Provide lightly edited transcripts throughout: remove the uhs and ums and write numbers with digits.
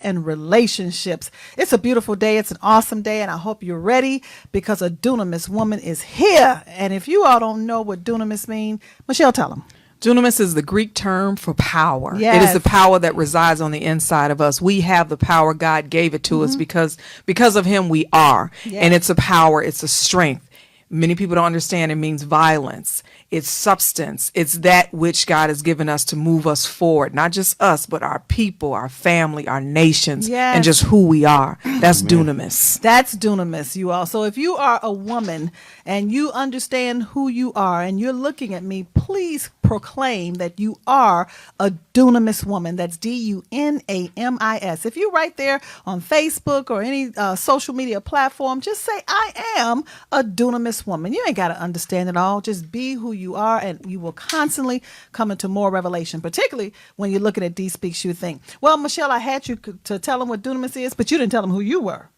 and relationships. It's a beautiful day. It's an awesome day, and I hope you're ready because a dunamis woman is here. And if you all don't know what dunamis means, Michelle, tell them. Dunamis is the Greek term for power. Yes. It is the power that resides on the inside of us. We have the power. God gave it to us because of him we are. Yes. And it's a power. It's a strength. Many people don't understand it means violence. It's substance. It's that which God has given us to move us forward. Not just us, but our people, our family, our nations, Yes. and just who we are. That's dunamis. That's dunamis, you all. So if you are a woman and you understand who you are and you're looking at me, please proclaim that you are a dunamis woman. That's Dunamis. If you're right there on Facebook or any social media platform, just say, I am a dunamis woman. You ain't got to understand it all. Just be who you are, and you will constantly come into more revelation, particularly when you're looking at Dee Speaks You Think. Well, Michelle, I had you to tell them what dunamis is, but you didn't tell them who you were.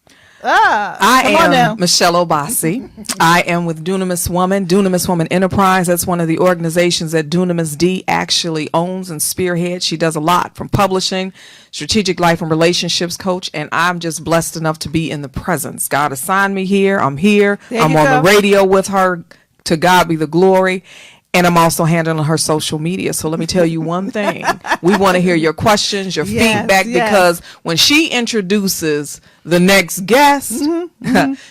I am Michelle Obasi. I am with Dunamis Woman Enterprise. That's one of the organizations that Dunamis D actually owns and spearheads. She does a lot from publishing, strategic life and relationships coach, and I'm just blessed enough to be in the presence. God assigned me here. I'm here. I'm on the radio with her. To God be the glory. And I'm also handling her social media. So let me tell you one thing. We want to hear your questions, your feedback, because when she introduces the next guest,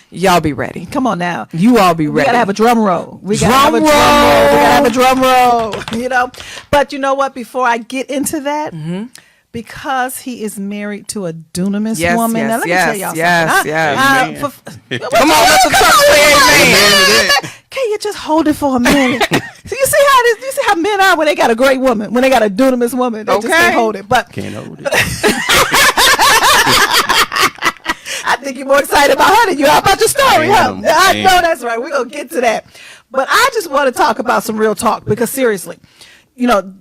y'all be ready. Come on now. You all be ready. We got to have a drum roll. We got to have a drum roll. We got to have a drum roll, you know. But you know what? Before I get into that, because he is married to a dunamis woman. Now, let me tell y'all something. Come on, let the church say amen. Can you just hold it for a minute? So you see how men are when they got a great woman, when they got a dunamis woman, they just can't hold it. But can't hold it. I think you're more excited about her than you are about your story, huh? I know that's right. We're gonna get to that. But I just want to talk about some real talk because seriously, you know,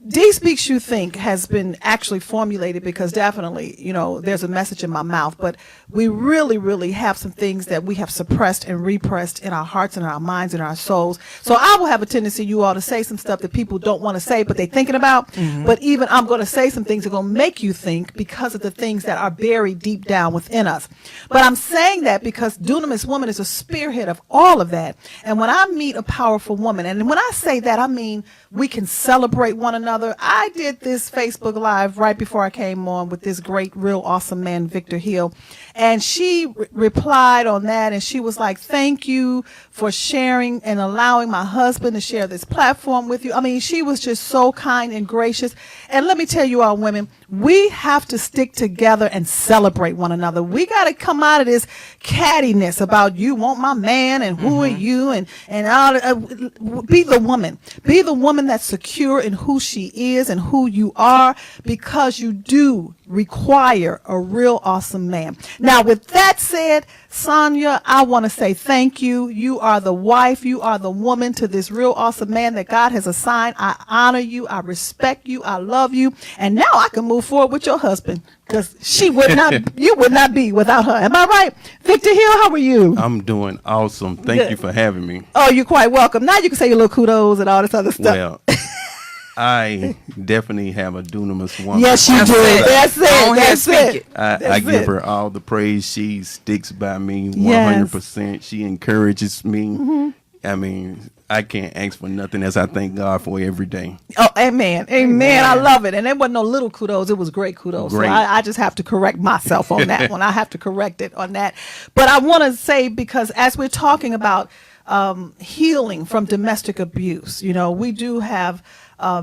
Dee Speaks You Think has been actually formulated because definitely, you know, there's a message in my mouth, but we really, really have some things that we have suppressed and repressed in our hearts and our minds and our souls. So I will have a tendency, you all, to say some stuff that people don't want to say, but they're thinking about. But even I'm going to say some things that are going to make you think because of the things that are buried deep down within us. But I'm saying that because Dunamis Woman is a spearhead of all of that. And when I meet a powerful woman, and when I say that, I mean we can celebrate one another. I did this Facebook Live right before I came on with this great, real awesome man, Victor Hill. And she replied on that, and she was like, thank you for sharing and allowing my husband to share this platform with you. I mean, she was just so kind and gracious. And let me tell you all women, we have to stick together and celebrate one another. We got to come out of this cattiness about you want my man and who are you and all. Be the woman. Be the woman that's secure in who she is and who you are, because you do require a real awesome man. Now, with that said, Sonia, I want to say thank you. You are the wife. You are the woman to this real awesome man that God has assigned. I honor you. I respect you. I love you. And now I can move forward with your husband because you would not be without her. Am I right? Victor Hill, how are you? I'm doing awesome. Thank you for having me. Oh, you're quite welcome. Now you can say your little kudos and all this other stuff. Well, I definitely have a dunamis woman. Yes, you do. That's it. I give her all the praise. She sticks by me 100%. She encourages me. I mean, I can't ask for nothing as I thank God for every day. Oh, amen. Amen. I love it. And there wasn't no little kudos. It was great kudos. Great. So I just have to correct myself on that one. I have to correct it on that. But I want to say, because as we're talking about healing from domestic abuse, you know, we do have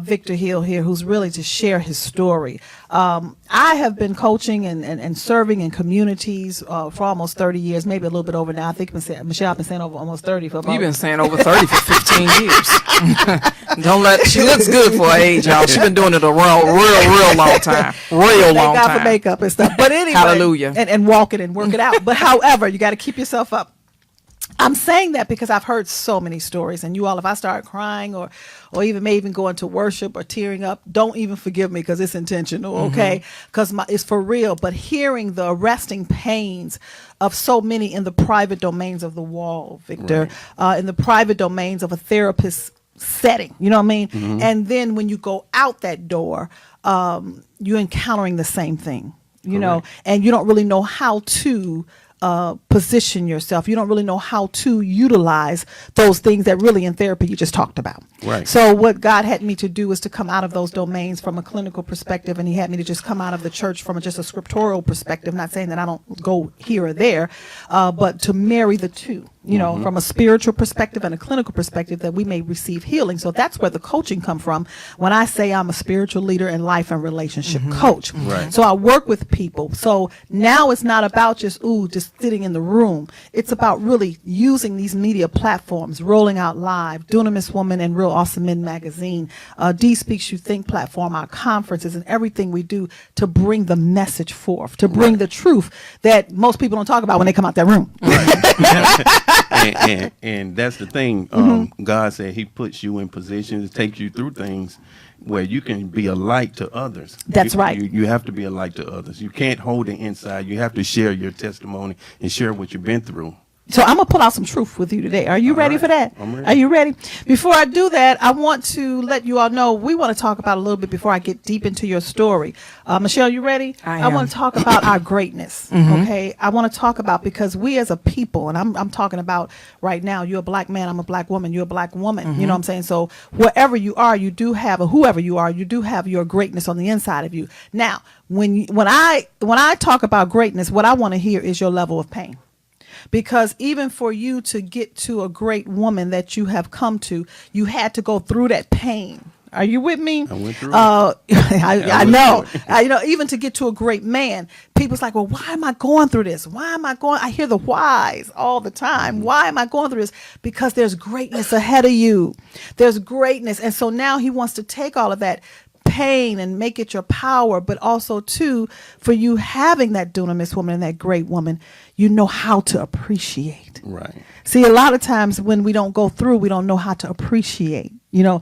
Victor Hill here, who's really to share his story. I have been coaching and serving in communities for almost 30 years, maybe a little bit over now. I think Michelle, I've been saying over almost 30 for about. You've been saying over 30 for 15 years. She looks good for her age, y'all. She's been doing it a real long time. Thank God for makeup and stuff. But anyway. Hallelujah. And walk it and work it out. But however, you got to keep yourself up. I'm saying that because I've heard so many stories, and you all, if I start crying or even may even go into worship or tearing up, don't even forgive me because it's intentional, okay? Because it's for real. But hearing the arresting pains of so many in the private domains of the wall, Victor, in the private domains of a therapist's setting, you know what I mean? And then when you go out that door, you're encountering the same thing. you know, and you don't really know how to position yourself. You don't really know how to utilize those things that really in therapy you just talked about. Right. So what God had me to do is to come out of those domains from a clinical perspective, and he had me to just come out of the church from just a scriptural perspective, not saying that I don't go here or there, but to marry the two, you know, from a spiritual perspective and a clinical perspective, that we may receive healing. So that's where the coaching come from when I say I'm a spiritual leader and life and relationship coach. Right. So I work with people. So now it's not about just sitting in the room. It's about really using these media platforms, Rolling Out Live, Dunamis Woman, and Real Awesome Men Magazine, Dee Speaks You Think platform, our conferences, and everything we do to bring the message forth, to bring the truth that most people don't talk about when they come out that room. Right. and that's the thing. God said he puts you in positions to take you through things where you can be a light to others. That's right. You have to be a light to others. You can't hold it inside. You have to share your testimony and share what you've been through. So I'm going to pull out some truth with you today. Are you ready for that? I'm ready. Are you ready? Before I do that, I want to let you all know, we want to talk about a little bit before I get deep into your story. Michelle, you ready? I want to talk about our greatness. Okay. I want to talk about, because we as a people, and I'm talking about right now, you're a black man, I'm a black woman, you're a black woman. You know what I'm saying? So wherever you are, you do have, or whoever you are, you do have your greatness on the inside of you. Now, when I talk about greatness, what I want to hear is your level of pain. Because even for you to get to a great woman that you have come to, you had to go through that pain. Are you with me? I went through it. I know. You know, even to get to a great man, people's like, well, why am I going through this? I hear the whys all the time. Why am I going through this? Because there's greatness ahead of you. There's greatness. And so now he wants to take all of that pain and make it your power, but also too, for you having that dunamis woman and that great woman, you know how to appreciate. Right. See, a lot of times when we don't go through, we don't know how to appreciate, you know.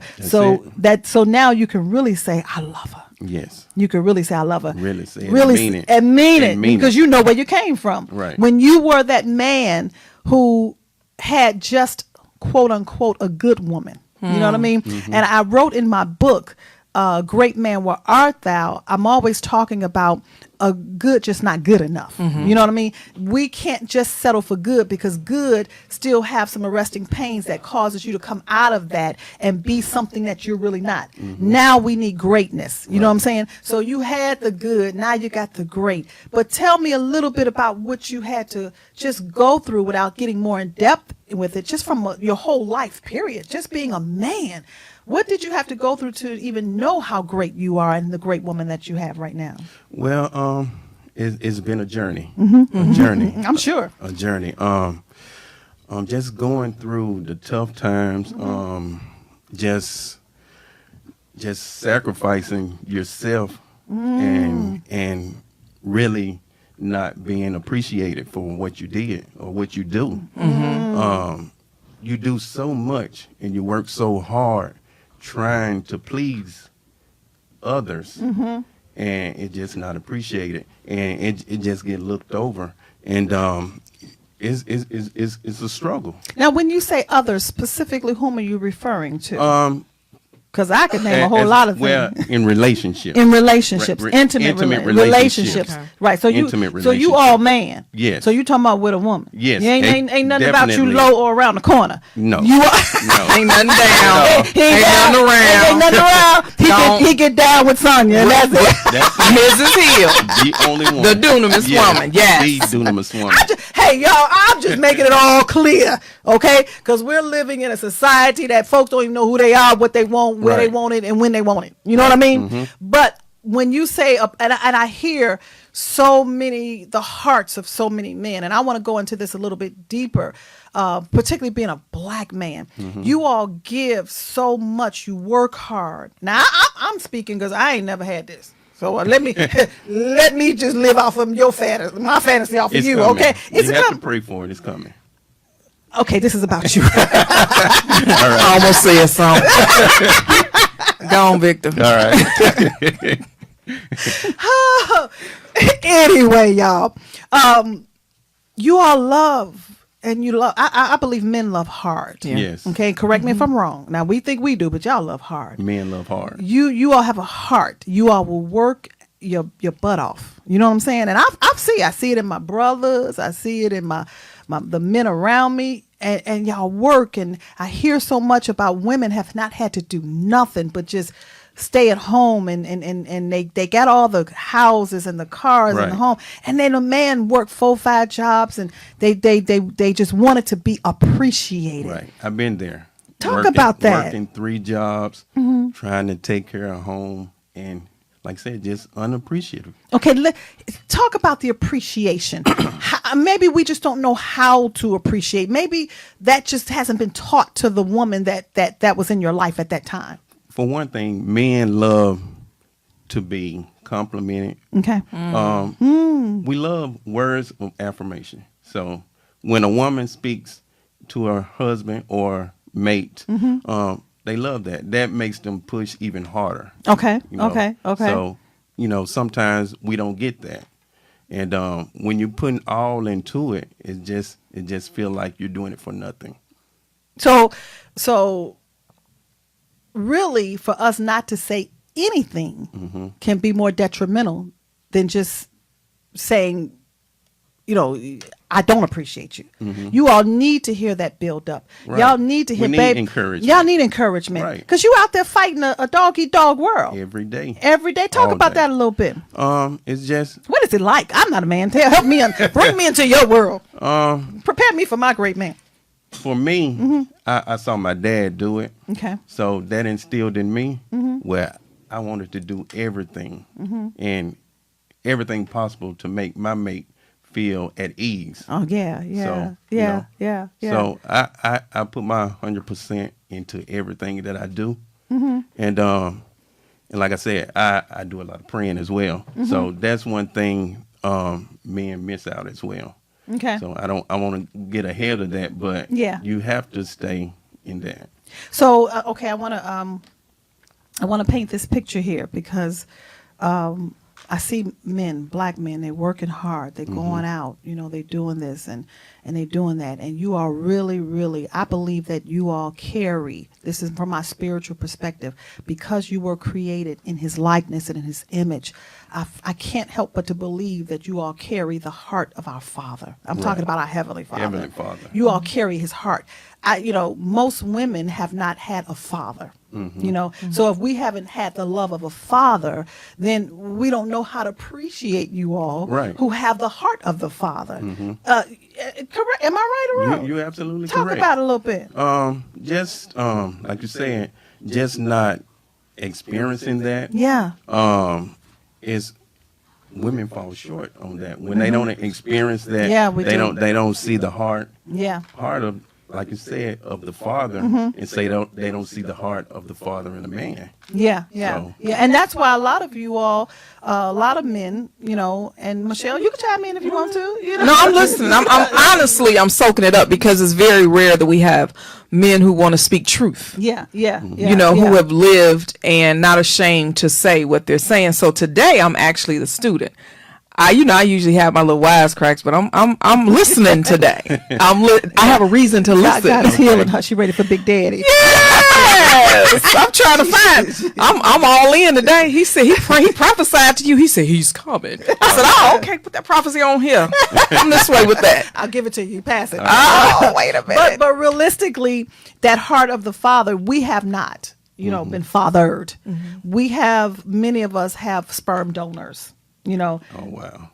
That's So now you can really say, I love her. Yes. You can really say, I love her. Really say it. Really Mean it. and mean it, And mean because it. you know where you came from. Right. When you were that man who had just, quote unquote, a good woman. You know what I mean? And I wrote in my book, Great Man, Where Art Thou? I'm always talking about a good, just not good enough. You know what I mean? We can't just settle for good, because good still have some arresting pains that causes you to come out of that and be something that you're really not. Now we need greatness. You know what I'm saying? So you had the good, now you got the great. But tell me a little bit about what you had to just go through without getting more in depth with it, just from your whole life period, just being a man. What did you have to go through to even know how great you are and the great woman that you have right now? Well, it's been a journey. A journey. I'm sure. A journey. Just going through the tough times. Just sacrificing yourself and really not being appreciated for what you did or what you do. You do so much and you work so hard trying to please others, and it's just not appreciated, and it just get looked over, and it's a struggle. Now, when you say others, specifically, whom are you referring to? Because I could name a whole lot of things. Well, in relationships. In relationships, intimate relationships. Right. So you all man. Yes. So you talking about with a woman. Yes. You ain't nothing about you definitely. low or around the corner. No. You are. No. Ain't nothing down. Ain't nothing around. Ain't nothing around. He get down with Sonya, and that's it. That's Mrs. Hill, the only one. the dunamis woman. Yes. The dunamis woman. Hey, y'all, I'm just making it all clear, okay? Because we're living in a society that folks don't even know who they are, what they want, where they want it, and when they want it. You know what I mean? But when you say, and I hear the hearts of so many men, and I want to go into this a little bit deeper, particularly being a black man. You all give so much. You work hard. Now, I'm speaking because I ain't never had this. So let me just live off of your fantasy, my fantasy off of you, coming. okay? It's you have coming. to pray for it. It's coming. Okay, this is about you. I almost said something. Go on, Victor. All right. Anyway, y'all, you all love. And you love, I believe men love hard. Yeah. Yes. Okay, correct me if I'm wrong. Now, we think we do, but y'all love hard. Men love hard. You all have a heart. You all will work your butt off. You know what I'm saying? And I see it in my brothers. I see it in the men around me. And y'all work, and I hear so much about women have not had to do nothing but just stay at home, and they got all the houses and the cars and the home, and then a man work 4-5 jobs, and they just wanted to be appreciated. Right, I've been there. Talk about that. Working 3 jobs, trying to take care of home, and like I said, just unappreciative. Okay, talk about the appreciation. Maybe we just don't know how to appreciate. Maybe that just hasn't been taught to the woman that was in your life at that time. For one thing, men love to be complimented. Okay. We love words of affirmation. So when a woman speaks to her husband or mate, they love that. That makes them push even harder. Okay. You know? Okay. So, sometimes we don't get that. And when you're putting all into it, it just feel like you're doing it for nothing. So really, for us not to say anything can be more detrimental than just saying, I don't appreciate you. You all need to hear that build up. Right. Y'all need to hear, babe. Encouragement. Y'all need encouragement. Right. Because you out there fighting a dog-eat-dog world. Every day. Talk about that a little bit. It's just. What is it like? I'm not a man. Help me. Bring me into your world. Prepare me for my great man. For me, I saw my dad do it. Okay. So that instilled in me where I wanted to do everything and everything possible to make my mate feel at ease. Oh yeah. So, yeah. So I put my 100% into everything that I do, and like I said, I do a lot of praying as well. So that's one thing men miss out as well. Okay. So I want to get ahead of that, but you have to stay in that. So okay, I want to paint this picture here because I see men, black men, they're working hard. They're going out, they're doing this and they're doing that. And you are really, really, I believe that you all carry, this is from my spiritual perspective, because you were created in his likeness and in his image. I can't help but to believe that you all carry the heart of our Father. I'm talking about our Heavenly Father. Heavenly Father. You all carry his heart. Most women have not had a father. So if we haven't had the love of a father, then we don't know how to appreciate you all who have the heart of the Father. Correct? Am I right or wrong? You're absolutely correct. Talk about it a little bit. Just like you said, just not experiencing that. Yeah. Is women fall short on that when they don't experience that. Yeah, they don't see the heart. Yeah. Heart of, like you said, of the Father, and say they don't see the heart of the Father in the man. Yeah. So. And that's why a lot of you all, a lot of men, and Michelle, you can chime in if you want to. No, I'm listening. I'm honestly, I'm soaking it up because it's very rare that we have men who want to speak truth. Yeah. Who have lived and not ashamed to say what they're saying. So today I'm actually the student. I usually have my little wisecracks, but I'm listening today. I have a reason to listen. God is healing her. She ready for Big Daddy. Yes, I'm trying to find. I'm all in today. He said he prophesied to you. He said he's coming. I said, oh, okay, put that prophecy on here. I'm this way with that. I'll give it to you. Pass it. Oh, wait a minute. But realistically, that heart of the Father, we have not, been fathered. Many of us have sperm donors. Oh wow.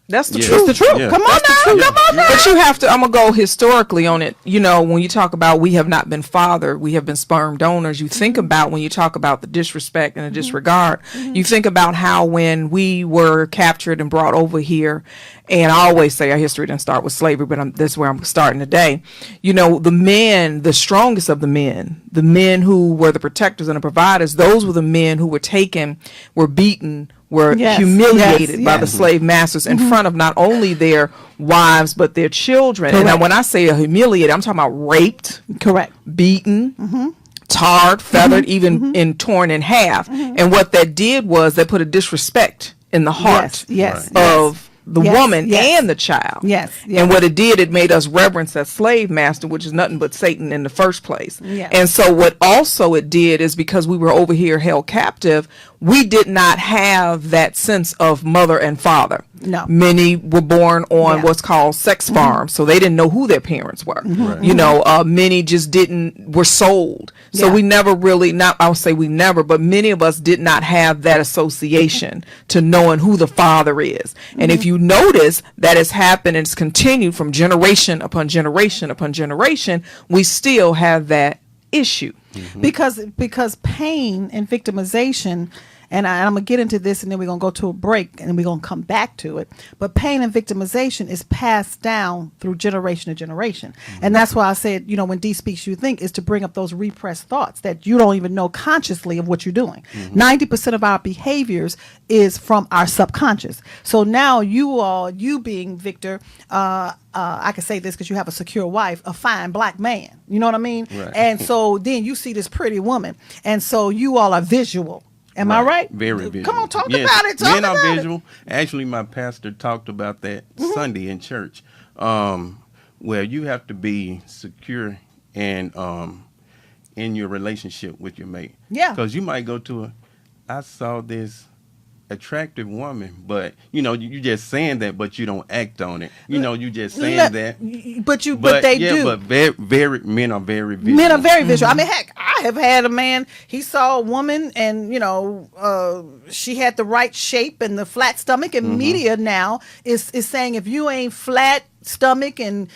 That's the Yeah. truth. That's the truth. Yeah. Come on now. Yeah. Come on now. But you have to, I'm going to go historically on it. When you talk about we have not been fathered, we have been sperm donors. You think about when you talk about the disrespect and the disregard, you think about how when we were captured and brought over here, and I always say our history didn't start with slavery, but this is where I'm starting today. The men, the strongest of the men who were the protectors and the providers, those were the men who were taken, were beaten, were humiliated by the slave masters in front of not only their wives but their children. Correct. And when I say humiliated, I'm talking about raped, correct, beaten, tarred, feathered, even in torn in half. And what that did was they put a disrespect in the heart of the woman and the child. Yes. And what it did, it made us reverence that slave master, which is nothing but Satan in the first place. Yes. And so what also it did is because we were over here held captive, we did not have that sense of mother and father. No. Many were born on what's called sex farms, so they didn't know who their parents were. Right. You know, many just were sold. So we never really, I'll say we never, but many of us did not have that association to knowing who the father is. And if you notice that has happened and it's continued from generation upon generation upon generation, we still have that issue. Because pain and victimization, and I'm going to get into this and then we're going to go to a break and then we're going to come back to it. But pain and victimization is passed down through generation to generation. And that's why I said, you know, when Dee Speaks You Think is to bring up those repressed thoughts that you don't even know consciously of what you're doing. 90% of our behaviors is from our subconscious. So now you being Victor, I can say this because you have a secure wife, a fine black man. You know what I mean? Right. And so then you see this pretty woman. And so you all are visual. Am I right? Very visual. Come on, talk Yes, about it. Men are visual. Actually, my pastor talked about that Sunday in church, where you have to be secure and in your relationship with your mate. Yeah. Because you might go to I saw this attractive woman, but you know you just saying that, but you don't act on it. You know, you just saying that. But they do. But very men are very visual. Men are very visual. I mean, heck, I have had a man, he saw a woman and, you know, she had the right shape and the flat stomach, and media now is saying if you ain't flat stomach and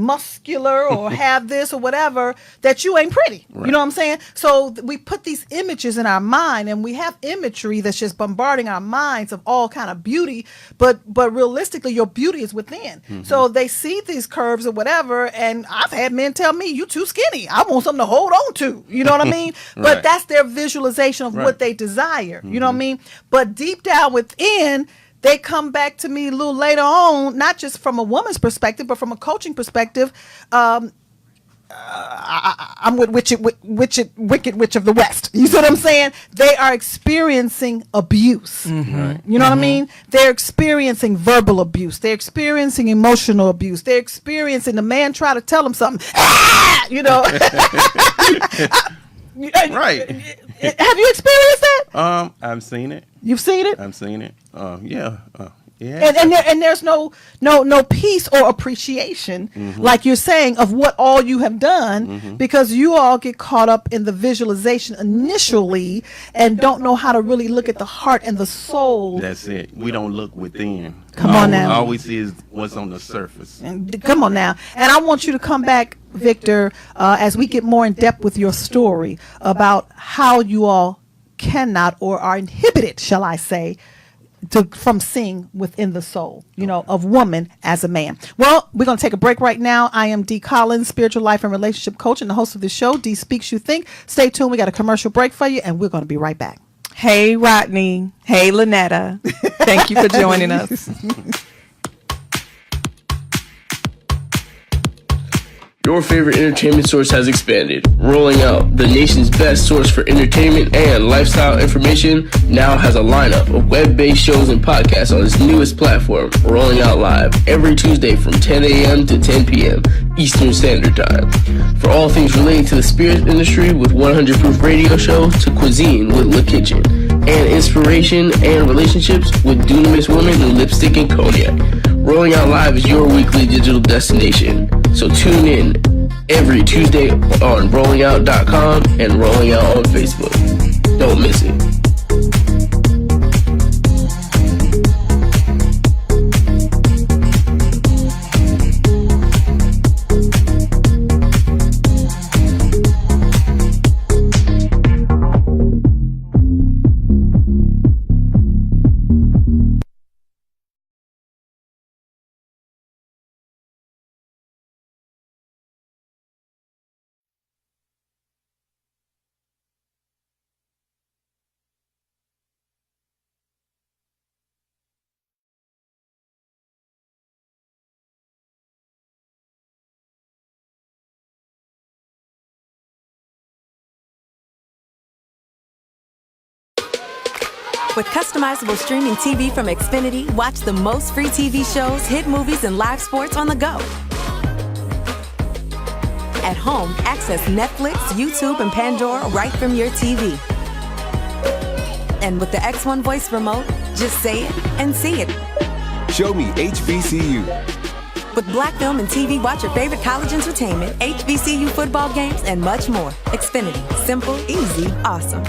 muscular or have this or whatever, that you ain't pretty. Right. You know what I'm saying? So we put these images in our mind, and we have imagery that's just bombarding our minds of all kind of beauty, but realistically your beauty is within. So they see these curves or whatever, and I've had men tell me, you too skinny, I want something to hold on to. You know what I mean? But that's their visualization of what they desire. You know what I mean? But deep down within, they come back to me a little later on, not just from a woman's perspective, but from a coaching perspective. I'm with Wicked Witch of the West. You see what I'm saying? They are experiencing abuse. Right. You know what I mean? They're experiencing verbal abuse. They're experiencing emotional abuse. They're experiencing the man try to tell them something. You know? Right. Have you experienced that? I've seen it. You've seen it? I've seen it. Yeah. And there's no peace or appreciation, like you're saying, of what all you have done, because you all get caught up in the visualization initially and don't know how to really look at the heart and the soul. That's it. We don't look within. Come on now. All we see is what's on the surface. And come on now. And I want you to come back, Victor, as we get more in depth with your story about how you all cannot or are inhibited, shall I say, from seeing within the soul, you know, of woman as a man. Well, we're going to take a break right now. I am Dee Collins, spiritual life and relationship coach and the host of the show, Dee Speaks You Think. Stay tuned. We got a commercial break for you, and we're going to be right back. Hey, Rodney. Hey, Lynetta. Thank you for joining us. Your favorite entertainment source has expanded. Rolling Out, the nation's best source for entertainment and lifestyle information, now has a lineup of web-based shows and podcasts on its newest platform, Rolling Out Live, every Tuesday from 10 a.m. to 10 p.m. Eastern Standard Time. For all things relating to the spirit industry, with 100 Proof Radio Show, to cuisine with La Kitchen, and inspiration and relationships with Dunamis Women in Lipstick and Cognac. Rolling Out Live is your weekly digital destination. So tune in every Tuesday on rollingout.com and Rolling Out on Facebook. Don't miss it. With customizable streaming TV from Xfinity, watch the most free TV shows, hit movies, and live sports on the go. At home, access Netflix, YouTube, and Pandora right from your TV. And with the X1 Voice remote, just say it and see it. Show me HBCU. With Black Film and TV, watch your favorite college entertainment, HBCU football games, and much more. Xfinity. Simple, easy, awesome.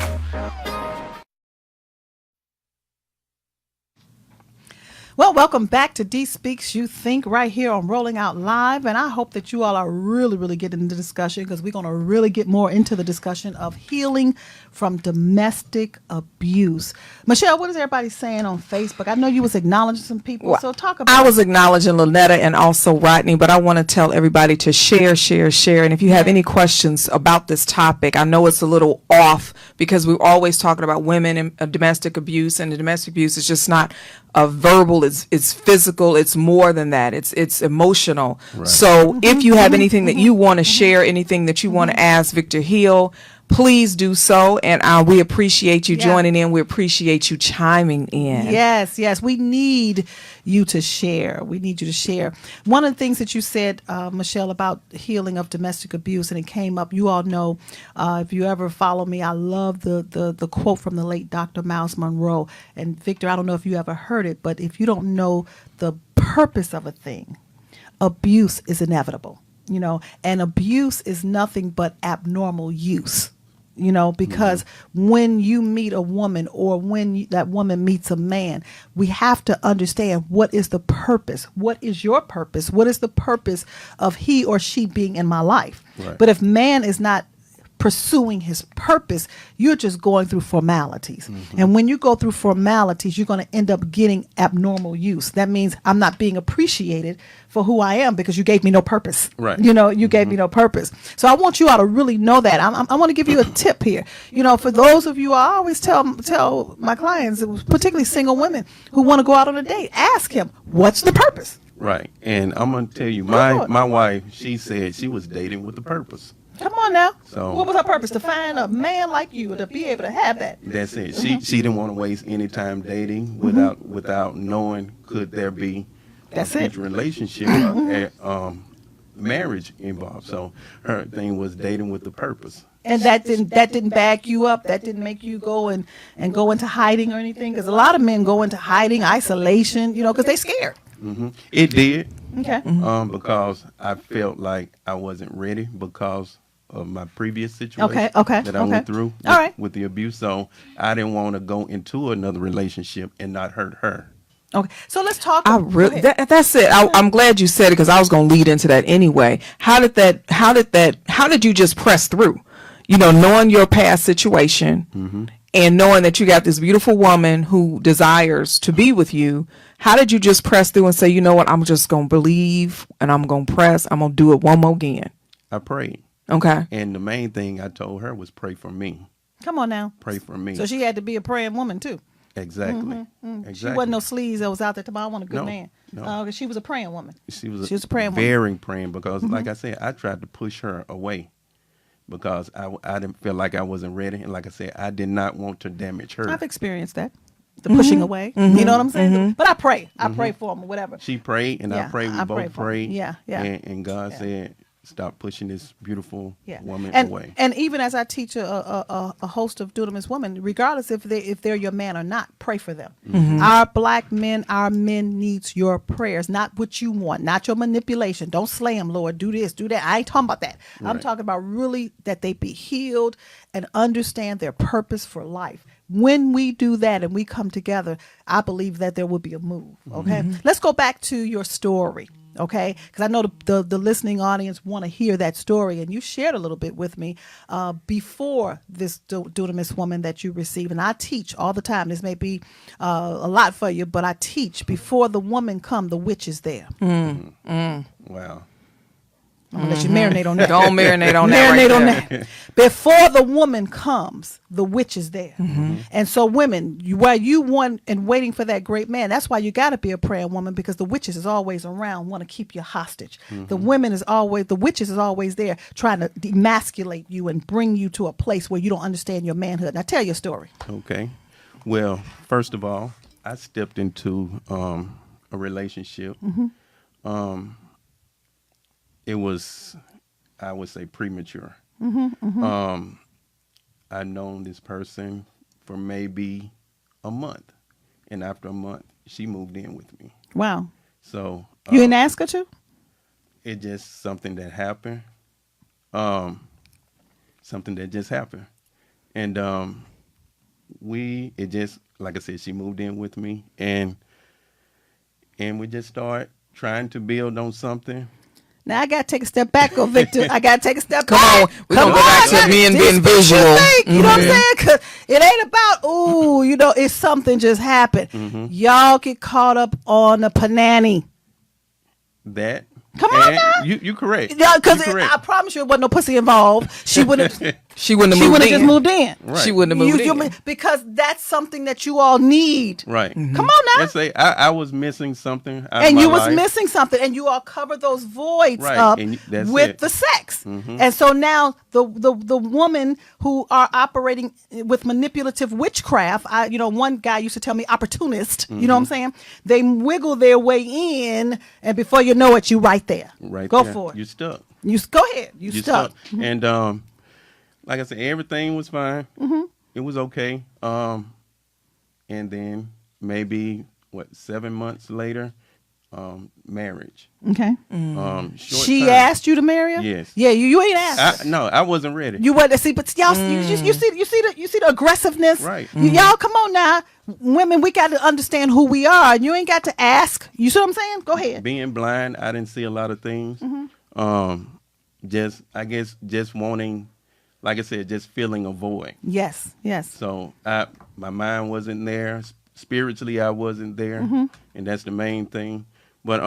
Well, welcome back to Dee Speaks You Think right here on Rolling Out Live. And I hope that you all are really getting into the discussion, because we're going to really get more into the discussion of healing from domestic abuse. Michelle, what is everybody saying on Facebook? I know you was acknowledging some people, so talk about I was acknowledging Lynetta and also Rodney, but I want to tell everybody to share. And if you have any questions about this topic, I know it's a little off because we're always talking about women and domestic abuse, and the domestic abuse is just not verbal, it's physical, it's more than that, it's emotional. Right. So if you have anything that you want to share, anything that you want to ask Victor Hill, please do so, and we appreciate you joining in. We appreciate you chiming in. Yes, we need you to share. One of the things that you said, Michelle, about healing of domestic abuse, and it came up, you all know, if you ever follow me, I love the quote from the late Dr. Miles Monroe. And Victor, I don't know if you ever heard it, but if you don't know the purpose of a thing, abuse is inevitable. And abuse is nothing but abnormal use. Because when you meet a woman, or when that woman meets a man, we have to understand, what is the purpose? What is your purpose? What is the purpose of he or she being in my life? Right. But if man is not pursuing his purpose, you're just going through formalities. And when you go through formalities, you're going to end up getting abnormal use. That means I'm not being appreciated for who I am, because you gave me no purpose. Right. You gave me no purpose. So I want you all to really know that. I want to give you a tip here. For those of you, I always tell my clients, particularly single women who want to go out on a date, ask him, what's the purpose? Right. And I'm going to tell you, my wife, she said she was dating with a purpose. Come on now. So what was her purpose? To find a man like you, to be able to have that. That's it. She didn't want to waste any time dating without knowing, could there be a future relationship, marriage involved. So her thing was dating with the purpose. And that didn't back you up. That didn't make you go and go into hiding or anything. Because a lot of men go into hiding, isolation, because they're scared. It did. Okay. Because I felt like I wasn't ready because of my previous situation that I went through with the abuse. So I didn't want to go into another relationship and not hurt her. Okay, so let's talk. That's it. I'm glad you said it, because I was going to lead into that anyway. How did you just press through? Knowing your past situation and knowing that you got this beautiful woman who desires to be with you. How did you just press through and say, you know what, I'm just going to believe and I'm going to press. I'm going to do it one more again. I prayed. Okay. And the main thing I told her was pray for me. Come on now. Pray for me. So she had to be a praying woman too. Exactly. She wasn't no sleaze that was out there tomorrow. I want a good man. No. She was a praying woman. She was a praying woman. Very praying, because like I said, I tried to push her away because I didn't feel like I wasn't ready. And like I said, I did not want to damage her. I've experienced that. The pushing away. You know what I'm saying? But I pray. I pray for him or whatever. She prayed and I prayed. We both prayed. Yeah. And God said, stop pushing this beautiful woman away. And even as I teach a host of dunamis women, regardless if they're your man or not, pray for them. Our black men, our men needs your prayers, not what you want, not your manipulation. Don't slay them, Lord. Do this, do that. I ain't talking about that. Right. I'm talking about really that they be healed and understand their purpose for life. When we do that and we come together, I believe that there will be a move. Okay, let's go back to your story. Okay, because I know the listening audience want to hear that story, and you shared a little bit with me before this dunamis woman that you received. And I teach all the time. This may be a lot for you, but I teach before the woman come, the witch is there. Wow. I'm gonna let you marinate on that. Don't marinate on that. Marinate on that. Before the woman comes, the witch is there. And so, women, while you want and waiting for that great man, that's why you got to be a praying woman, because the witches is always around, want to keep you hostage. The witches is always there, trying to demasculate you and bring you to a place where you don't understand your manhood. Now, tell your story. Okay. Well, first of all, I stepped into a relationship. It was, I would say, premature. I'd known this person for maybe a month, and after a month, she moved in with me. Wow. So You didn't ask her to? It just something that happened. Something that just happened, and it just, like I said, she moved in with me, and we just started trying to build on something. Now I gotta take a step back, go Victor. I gotta take a step Come back. on, we're gonna go back to men being visual. You know what I'm saying? Cause it ain't about it's something just happened. Y'all get caught up on the panani. That. Come on now. You correct. Yeah, because You correct. I promise you, it wasn't no pussy involved. She wouldn't. She wouldn't She have would moved have in. just moved in. Right. She wouldn't have moved in. Because that's something that you all need. Right. Come on now. Let's say I was missing something out of And my you was life. missing something, and you all cover those voids Right, up and that's with it. the sex. And so now the woman who are operating with manipulative witchcraft, one guy used to tell me opportunist, you know what I'm saying? They wiggle their way in, and before you know it, you right there. Right. Go there. for it. You stuck. Go ahead. You stuck. And like I said, everything was fine. It was okay. And then maybe 7 months later, marriage. Okay. Short She time. asked you to marry her? Yes. Yeah, you ain't asked. No, I wasn't ready. You want to see, but y'all, you see the aggressiveness. Right. Y'all, come on now, women. We got to understand who we are. You ain't got to ask. You see what I'm saying? Go ahead. Being blind, I didn't see a lot of things. I guess just wanting, like I said, just feeling a void. Yes. So my mind wasn't there. Spiritually, I wasn't there, and that's the main thing. But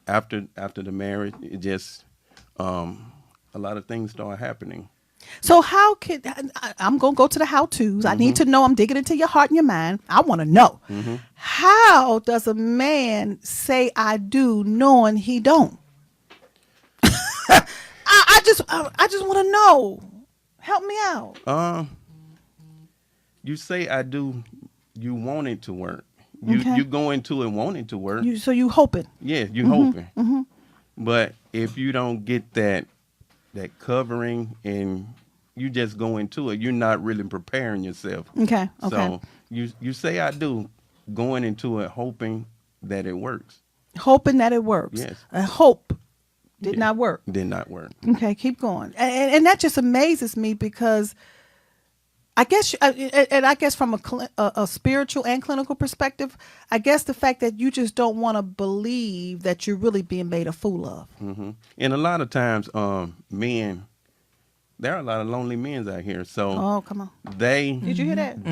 after the marriage, it just a lot of things started happening. So how can I'm gonna go to the how-tos? I need to know. I'm digging into your heart and your mind. I want to know how does a man say I do knowing he don't? I just want to know. Help me out. You say I do. You want it to work. You Okay. you go into it wanting to work. So you hoping? Yeah, you hoping. But if you don't get that covering and you just go into it, you're not really preparing yourself. Okay. So you say I do, going into it hoping that it works. Hoping that it works. Yes. I hope did not work. Did not work. Okay, keep going. And that just amazes me because I guess from a spiritual and clinical perspective, I guess the fact that you just don't want to believe that you're really being made a fool of. And a lot of times, men, there are a lot of lonely men out here. So Oh, come on. did you hear that?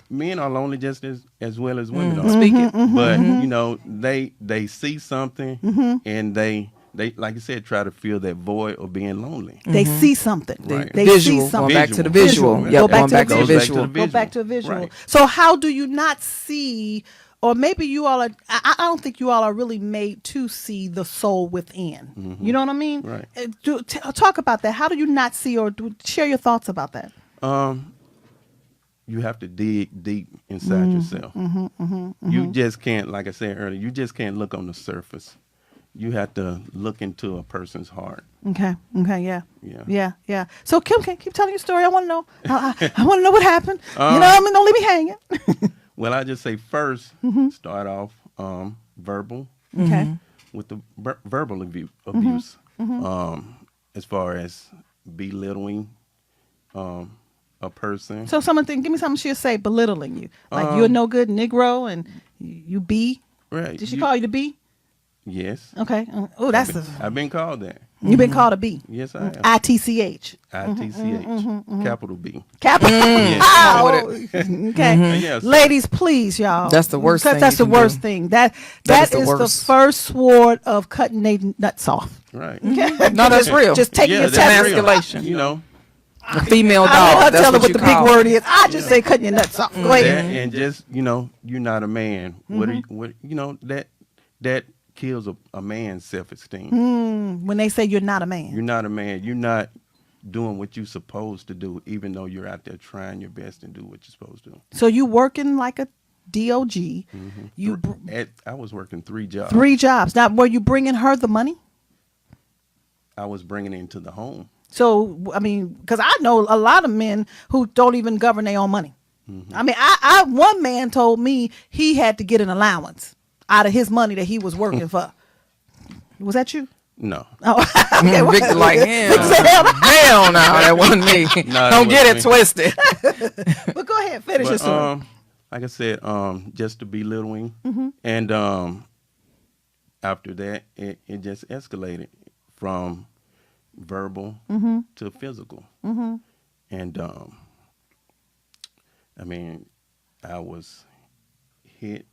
Men are lonely just as well as women are. Speak it. But they see something and they like you said, try to fill that void of being lonely. They see something. Right. They Visual. see something. Going back to the visual. Visual. Yep, Go back going to back the to the visual. visual. Go back to a visual. Right. So how do you not see, or maybe you all are, I don't think you all are really made to see the soul within. You know what I mean? Right. Talk about that. How do you not see, or share your thoughts about that? You have to dig deep inside yourself. You just can't, like I said earlier, you just can't look on the surface. You have to look into a person's heart. Okay. Yeah. Yeah. So Kim, keep telling your story. I want to know. I want to know what happened. Don't leave me hanging. Well, I just say first, start off verbal. Okay. With the verbal abuse. As far as belittling a person. So give me something she'll say belittling you, like you're no good Negro and you B. Right. Did she call you the B? Yes. Okay. Oh, that's I've been called that. you've been called a B. Yes, I have. ITCH. ITCH. Capital B. Capital. Yes. Oh, okay. Yes. Ladies, please, y'all. That's the worst thing That's you the can worst do. thing. That is is the the worst. first sword of cutting their nuts off. Right. Okay. No, that's real. Just taking Yeah, your that's test. real. emasculation. You know. A female dog. I let her That's tell her what what you the call big it. word is. I just say cutting your nuts off. Go ahead. And just, you're not a man. What are you, that kills a man's self-esteem. When they say you're not a man. You're not a man. You're not doing what you're supposed to do, even though you're out there trying your best and do what you're supposed to do. So you working like a DOG. You I was working 3 jobs. 3 jobs. Now, were you bringing her the money? I was bringing it into the home. So, I mean, because I know a lot of men who don't even govern their own money. I mean, I one man told me he had to get an allowance out of his money that he was working for. Was that you? No. Oh, okay. Victor like, hell no, that wasn't me. No, Don't get it me. twisted. But go ahead, finish your But, story. like I said, just to belittling, and after that, it just escalated from verbal to physical, and I mean, I was hit.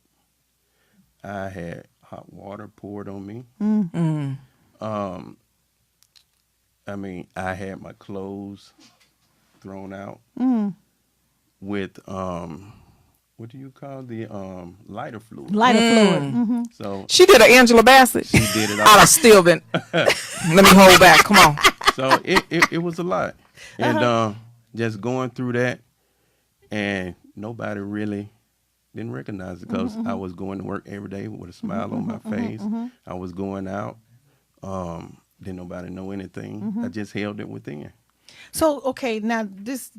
I had hot water poured on me. I mean, I had my clothes thrown out with what do you call the lighter fluid? Lighter fluid. So She did an Angela Bassett. she did it I'd all. have still been. Let me hold back. Come on. So it was a lot, and just going through that, and nobody really didn't recognize it because I was going to work every day with a smile on my face. I was going out. Didn't nobody know anything. I just held it within. So, okay, now this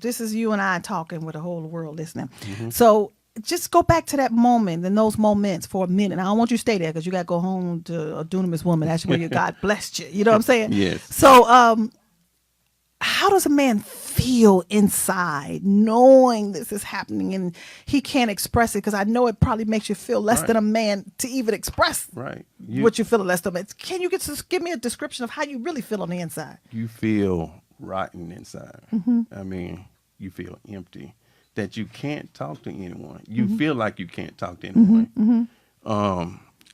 is you and I talking with the whole world listening. So just go back to that moment and those moments for a minute. I don't want you to stay there because you got to go home to a dunamis woman. That's where your God blessed you. You know what I'm saying? Yes. So how does a man feel inside knowing this is happening and he can't express it? Because I know it probably makes you feel less Right. than a man to even express Right. what you feel less than a man. Can you give me a description of how you really feel on the inside? You feel rotten inside. I mean, you feel empty. That you can't talk to anyone. You feel like you can't talk to anyone.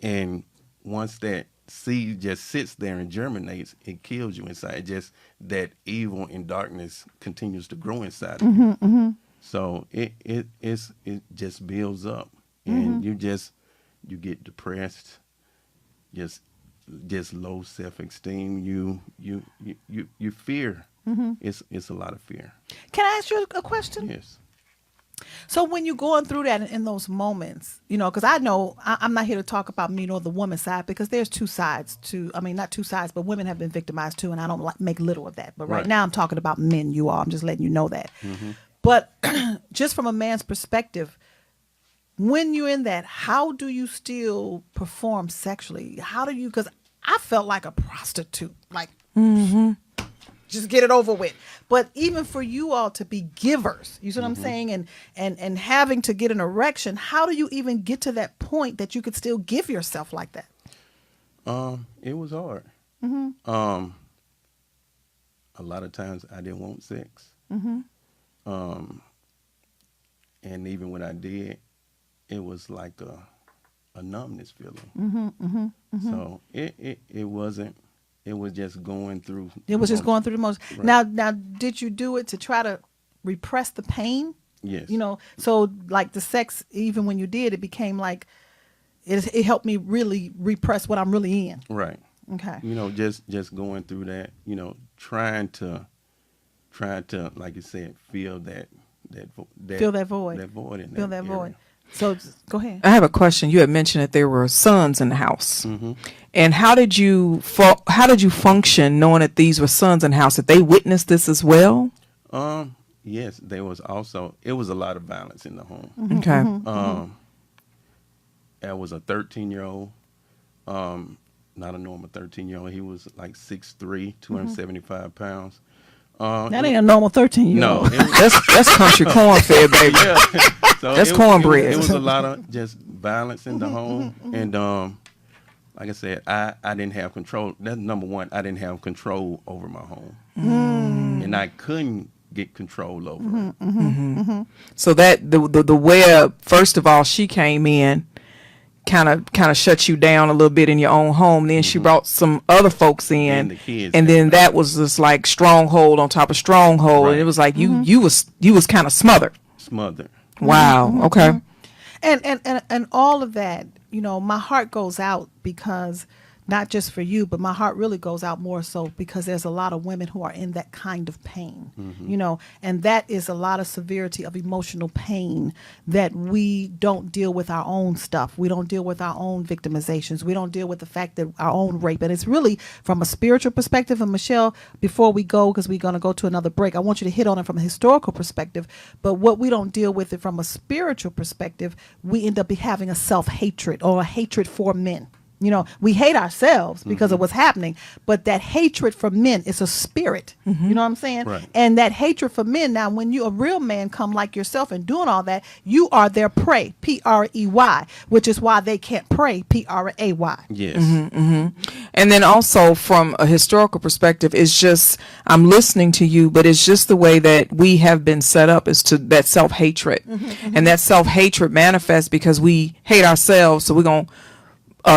And once that seed just sits there and germinates, it kills you inside. Just that evil and darkness continues to grow inside of you. So it just builds up, and you get depressed, just low self-esteem. You fear. It's a lot of fear. Can I ask you a question? Yes. So when you're going through that in those moments, you know, because I know I'm not here to talk about me nor the woman side, because there's two sides to, I mean, not two sides, but women have been victimized too, and I don't make little of that. But right now I'm talking about men, you all. I'm just letting you know that. But just from a man's perspective, when you're in that, how do you still perform sexually? How do you, because I felt like a prostitute, like just get it over with. But even for you all to be givers, you see what I'm saying? And having to get an erection, how do you even get to that point that you could still give yourself like that? It was hard. A lot of times I didn't want sex. And even when I did, it was like a numbness feeling. So it wasn't. It was just going through. It was just going through the most. Right. Now, did you do it to try to repress the pain? Yes. You know, so like the sex, even when you did, it became like it helped me really repress what I'm really in. Right. Okay. You know, just going through that. You know, trying to, like you said, feel that feel that void. That void in feel that void. So go ahead. I have a question. You had mentioned that there were sons in the house, and how did you function knowing that these were sons in the house? Did they witness this as well? Yes, there was also. It was a lot of violence in the home. Okay. There was a 13-year-old, not a normal 13-year-old. He was like 6'3", 275 pounds. That ain't a normal 13-year-old. No, that's country corn-fed, baby. Yeah. So that's cornbread. It was a lot of just violence in the home, and like I said, I didn't have control. That's number one. I didn't have control over my home, and I couldn't get control over it. So that the web, first of all, she came in, kind of shut you down a little bit in your own home. Then she brought some other folks in, And the kids and then that was just like stronghold on top of stronghold, and it was like you was kind of smothered. Wow. Okay. And all of that, you know, my heart goes out because not just for you, but my heart really goes out more so because there's a lot of women who are in that kind of pain, you know, and that is a lot of severity of emotional pain that we don't deal with our own stuff. We don't deal with our own victimizations. We don't deal with the fact that our own rape. And it's really from a spiritual perspective. And Michelle, before we go, because we're going to go to another break, I want you to hit on it from a historical perspective. But what we don't deal with it from a spiritual perspective, we end up having a self-hatred or a hatred for men. You know, we hate ourselves because of what's happening, but that hatred for men is a spirit. You know what I'm saying? Right. And that hatred for men, now, when you a real man come like yourself and doing all that, you are their prey, P-R-E-Y, which is why they can't pray, P-R-A-Y. Yes. And then also from a historical perspective, it's just, I'm listening to you, but it's just the way that we have been set up is to that self-hatred. And that self-hatred manifests because we hate ourselves, so we're going to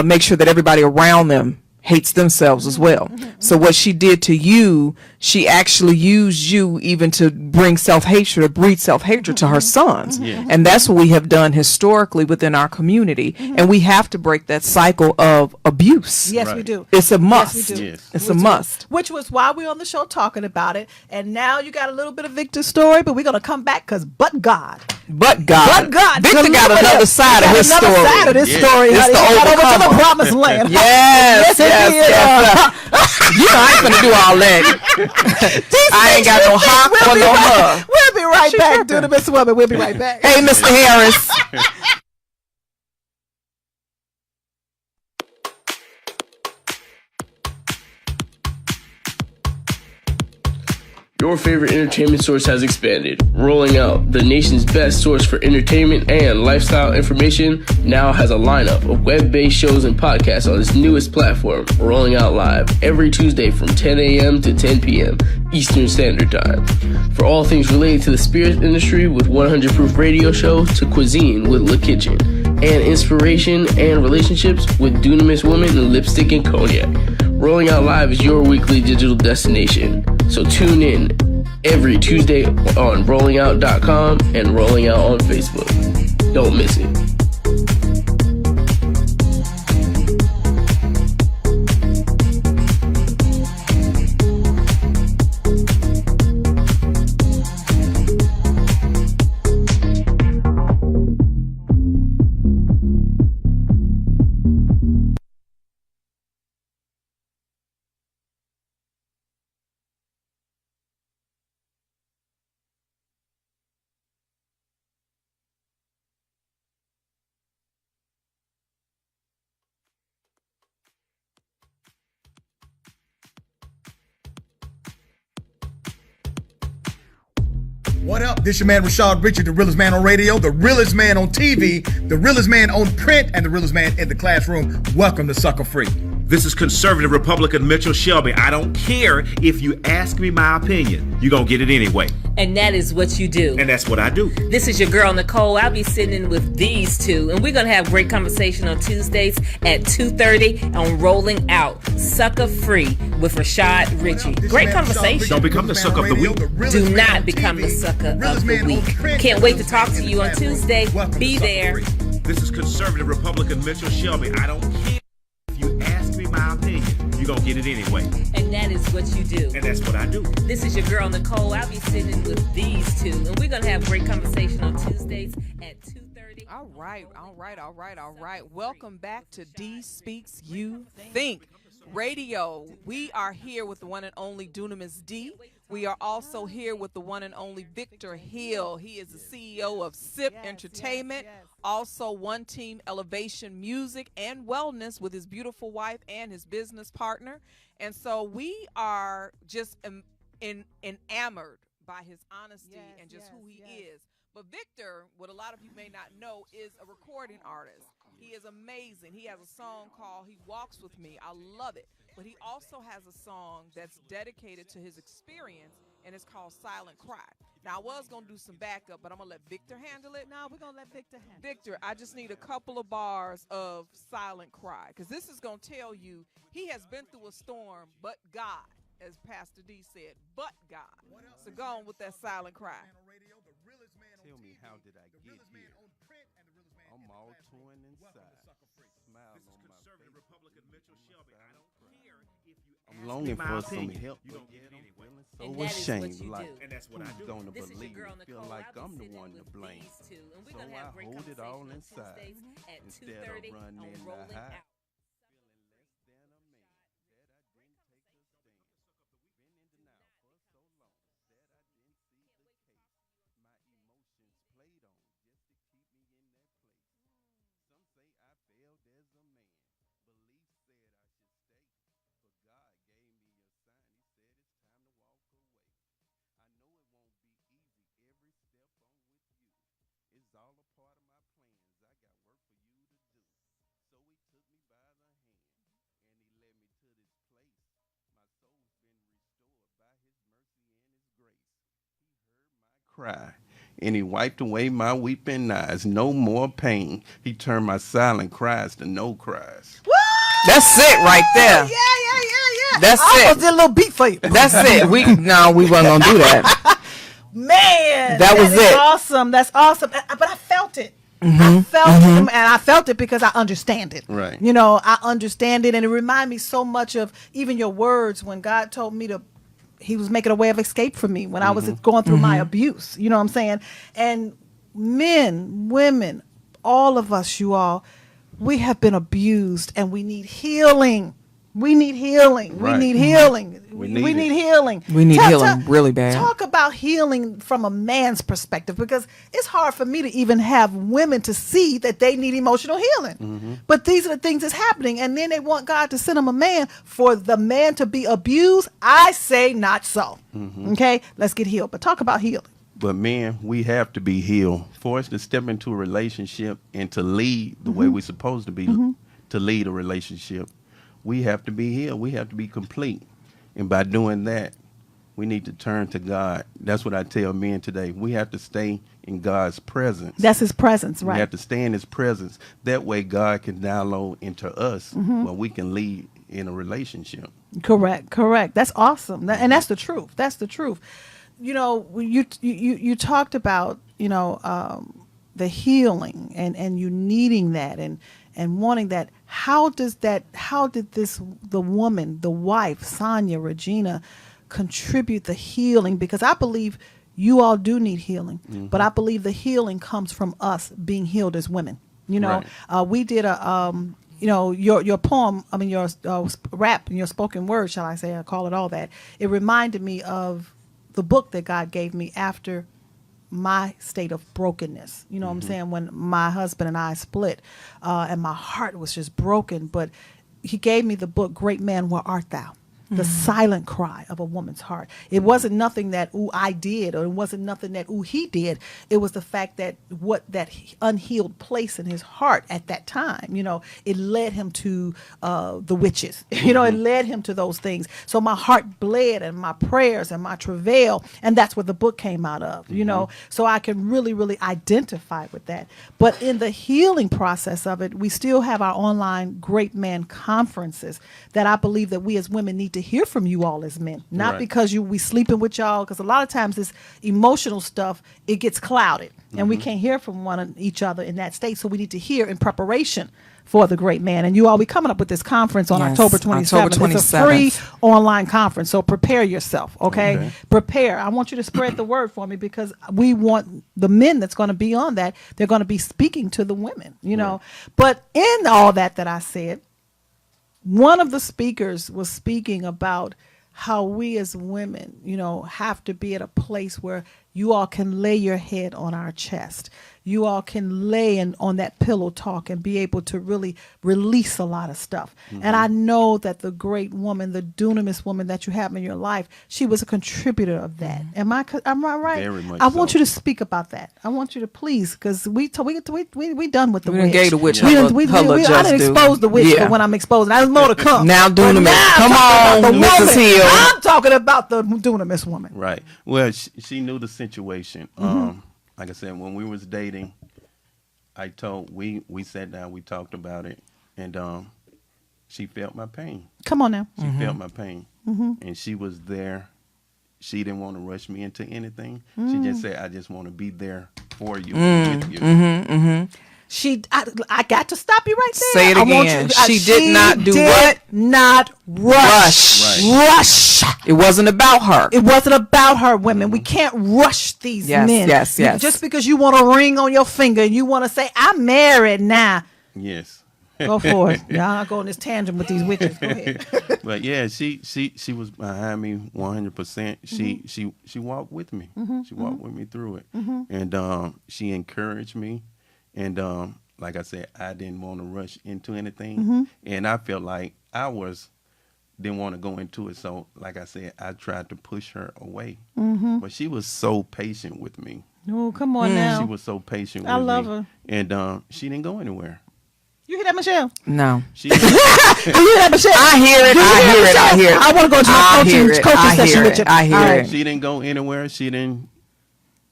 make sure that everybody around them hates themselves as well. So what she did to you, she actually used you even to bring self-hatred or breed self-hatred to her sons. And that's what we have done historically within our community. And we have to break that cycle of abuse. Yes, Right. we do. It's a must. Yes, we do. Yes. It's a must. Which was why we're on the show talking about it. And now you got a little bit of Victor's story, but we're going to come back because but God. But God. But God. Victor got Delivered another us. side of Got his another story. side of this Yeah. story. It's honey. the He got over to the overcomer. promised land. Yes, Yes, yes, it is. yes. You know, I ain't gonna do all that. I ain't got no hawk or no love. We'll be right She back, tripping. Dunamis Woman. We'll be right back. Hey, Mr. Harris. Your favorite entertainment source has expanded, rolling out the nation's best source for entertainment and lifestyle information now has a lineup of web-based shows and podcasts on its newest platform, rolling out live every Tuesday from 10 a.m. to 10 p.m. Eastern Standard Time. For all things related to the spirit industry with 100 Proof Radio Show to cuisine with Le Kitchen, and inspiration and relationships with Dunamis Woman and Lipstick and Cognac. Rolling Out Live is your weekly digital destination. So tune in every Tuesday on rollingout.com and Rolling Out on Facebook. Don't miss it. What up? This your man Rashad Richard, the realest man on radio, the realest man on TV, the realest man on print, and the realest man in the classroom. Welcome to Sucker Free. This is conservative Republican Mitchell Shelby. I don't care if you ask me my opinion. You're going to get it anyway. And that is what you do. And that's what I do. This is your girl, Nicole. I'll be sitting in with these two, and we're going to have great conversation on Tuesdays at 2:30 on Rolling Out, Sucker Free with Rashad Ritchie. Great conversation. Don't become the sucker of the week. Do not become the sucker of the week. Can't wait to talk to you on Tuesday. Be there. This is conservative Republican Mitchell Shelby. I don't care if you ask me my opinion. You're going to get it anyway. And that is what you do. And that's what I do. This is your girl, Nicole. I'll be sitting in with these two, and we're going to have great conversation on Tuesdays at 2:30. All right. Welcome back to Dee Speaks You Think Radio. We are here with the one and only Dunamis D. We are also here with the one and only Victor Hill. He is the CEO of SIP Entertainment, also One Team Elevation Music and Wellness with his beautiful wife and his business partner. And so we are just enamored by his honesty and just who he is. But Victor, what a lot of you may not know, is a recording artist. He is amazing. He has a song called He Walks With Me. I love it. But he also has a song that's dedicated to his experience, and it's called Silent Cry. Now, I was going to do some backup, but I'm going to let Victor handle it. No, we're going to let Victor handle it. Victor, I just need a couple of bars of Silent Cry, because this is going to tell you he has been through a storm, but God, as Pastor D said, but God. So go on with that Silent Cry. Tell me, how did I get here? I'm all torn inside. Smile This is on my conservative face. Republican Mitchell Shelby. I don't care if you I'm ask longing me my for some opinion. help, You but don't get yet it I'm anyway. feeling so And that is what ashamed. you Like, do. And that's what I who's do. gonna This is your believe girl me? Feel Nicole. like I'll be I'm the sitting one in to with blame. these two, and we're So gonna I have great hold it all conversation on inside Tuesdays at instead of 2:30 running on to Rolling hide. Out. Feeling less than a man that I didn't take a stand. Been in denial for so long that I didn't see the case. My emotions played on just to keep me in that place. Some say I failed as a man. Belief said I should stay. But God gave me a sign. He said it's time to walk away. I know it won't be easy every step I'm with you. It's all a part of my plans. I got work for you to do. So he took me by the hand and he led me to this place. My soul's been restored by his mercy and his grace. He heard my cry and he wiped away my weeping eyes. No more pain. He turned my silent cries to no cries. That's it right there. Yeah. That's I it. almost did a little beat for you. That's it. We wasn't gonna do that. Man, That was is it. awesome. That's awesome. But I felt it. I felt it, and I felt it because I understand it. Right. You know, I understand it, and it reminded me so much of even your words when God told me to. He was making a way of escape for me when I was going through my abuse. You know what I'm saying? And men, women, all of us, you all, we have been abused, and we need healing. We need healing. Right. We need healing. We We need need it. healing. We need healing really bad. Talk about healing from a man's perspective, because it's hard for me to even have women to see that they need emotional healing. But these are the things that's happening, and then they want God to send them a man for the man to be abused. I say not so. Okay, let's get healed. But talk about healing. But men, we have to be healed. For us to step into a relationship and to lead the way we're supposed to be, to lead a relationship, we have to be healed. We have to be complete. And by doing that, we need to turn to God. That's what I tell men today. We have to stay in God's presence. That's his presence, right? We have to stay in his presence. That way God can download into us where we can lead in a relationship. Correct. That's awesome. And that's the truth. That's the truth. You know, you talked about, the healing and you needing that and wanting that. How did the woman, the wife, Sonia, Regina, contribute the healing? Because I believe you all do need healing, but I believe the healing comes from us being healed as women. You know, we did a, your poem, your rap and your spoken word, shall I say, I call it all that. It reminded me of the book that God gave me after my state of brokenness. You know what I'm saying? When my husband and I split, and my heart was just broken, but he gave me the book, Great Man, Where Art Thou? The silent cry of a woman's heart. It wasn't nothing that, I did, or it wasn't nothing that, he did. It was the fact that that unhealed place in his heart at that time, it led him to the witches. It led him to those things. So my heart bled, and my prayers and my travail, and that's what the book came out of, So I can really, really identify with that. But in the healing process of it, we still have our online Great Man conferences that I believe that we as women need to hear from you all as men, not because we sleeping with y'all, because a lot of times this emotional stuff, it gets clouded and we can't hear from each other in that state. So we need to hear in preparation for the Great Man. And you all be coming up with this conference on October 27th. It's a free online conference. So prepare yourself. Okay. Prepare. I want you to spread the word for me, because we want the men that's going to be on that. They're going to be speaking to the women, but in all that I said, one of the speakers was speaking about how we as women, have to be at a place where you all can lay your head on our chest. You all can lay on that pillow talk and be able to really release a lot of stuff. And I know that the great woman, the dunamis woman that you have in your life, she was a contributor of that. Am I right? Very much I want so. you to speak about that. I want you to please, because we done with the We witch. done gave the witch I her didn't just due. expose the witch Yeah. for when I'm exposing. There's more to come. Now But dunamis. now Come I'm talking on, about the Mrs. woman. Hill. I'm talking about the dunamis woman. Right. Well, she knew the situation. Like I said, when we was dating, we sat down, we talked about it, and she felt my pain. Come on now. She felt my pain, and she was there. She didn't want to rush me into anything. She just said, "I just want to be there for you, with you." I got to stop you right there. Say it again. She did not do what? Not rush. Rush. It wasn't about her. It wasn't about her, women. We can't rush these men. Yes. Just because you want a ring on your finger and you want to say, I'm married now. Yes. Go for it. Y'all not go on this tangent with these witches. Go ahead. But yeah, she was behind me 100%. She walked with me. She walked with me through it. And she encouraged me. And like I said, I didn't want to rush into anything. And I felt like didn't want to go into it. So like I said, I tried to push her away. But she was so patient with me. Oh, come on now. She was so patient with me. I love her. And she didn't go anywhere. You hear that, Michelle? No. You hear that, Michelle? I hear it. I want to go to my coaching session with you. I hear it. She didn't go anywhere. She didn't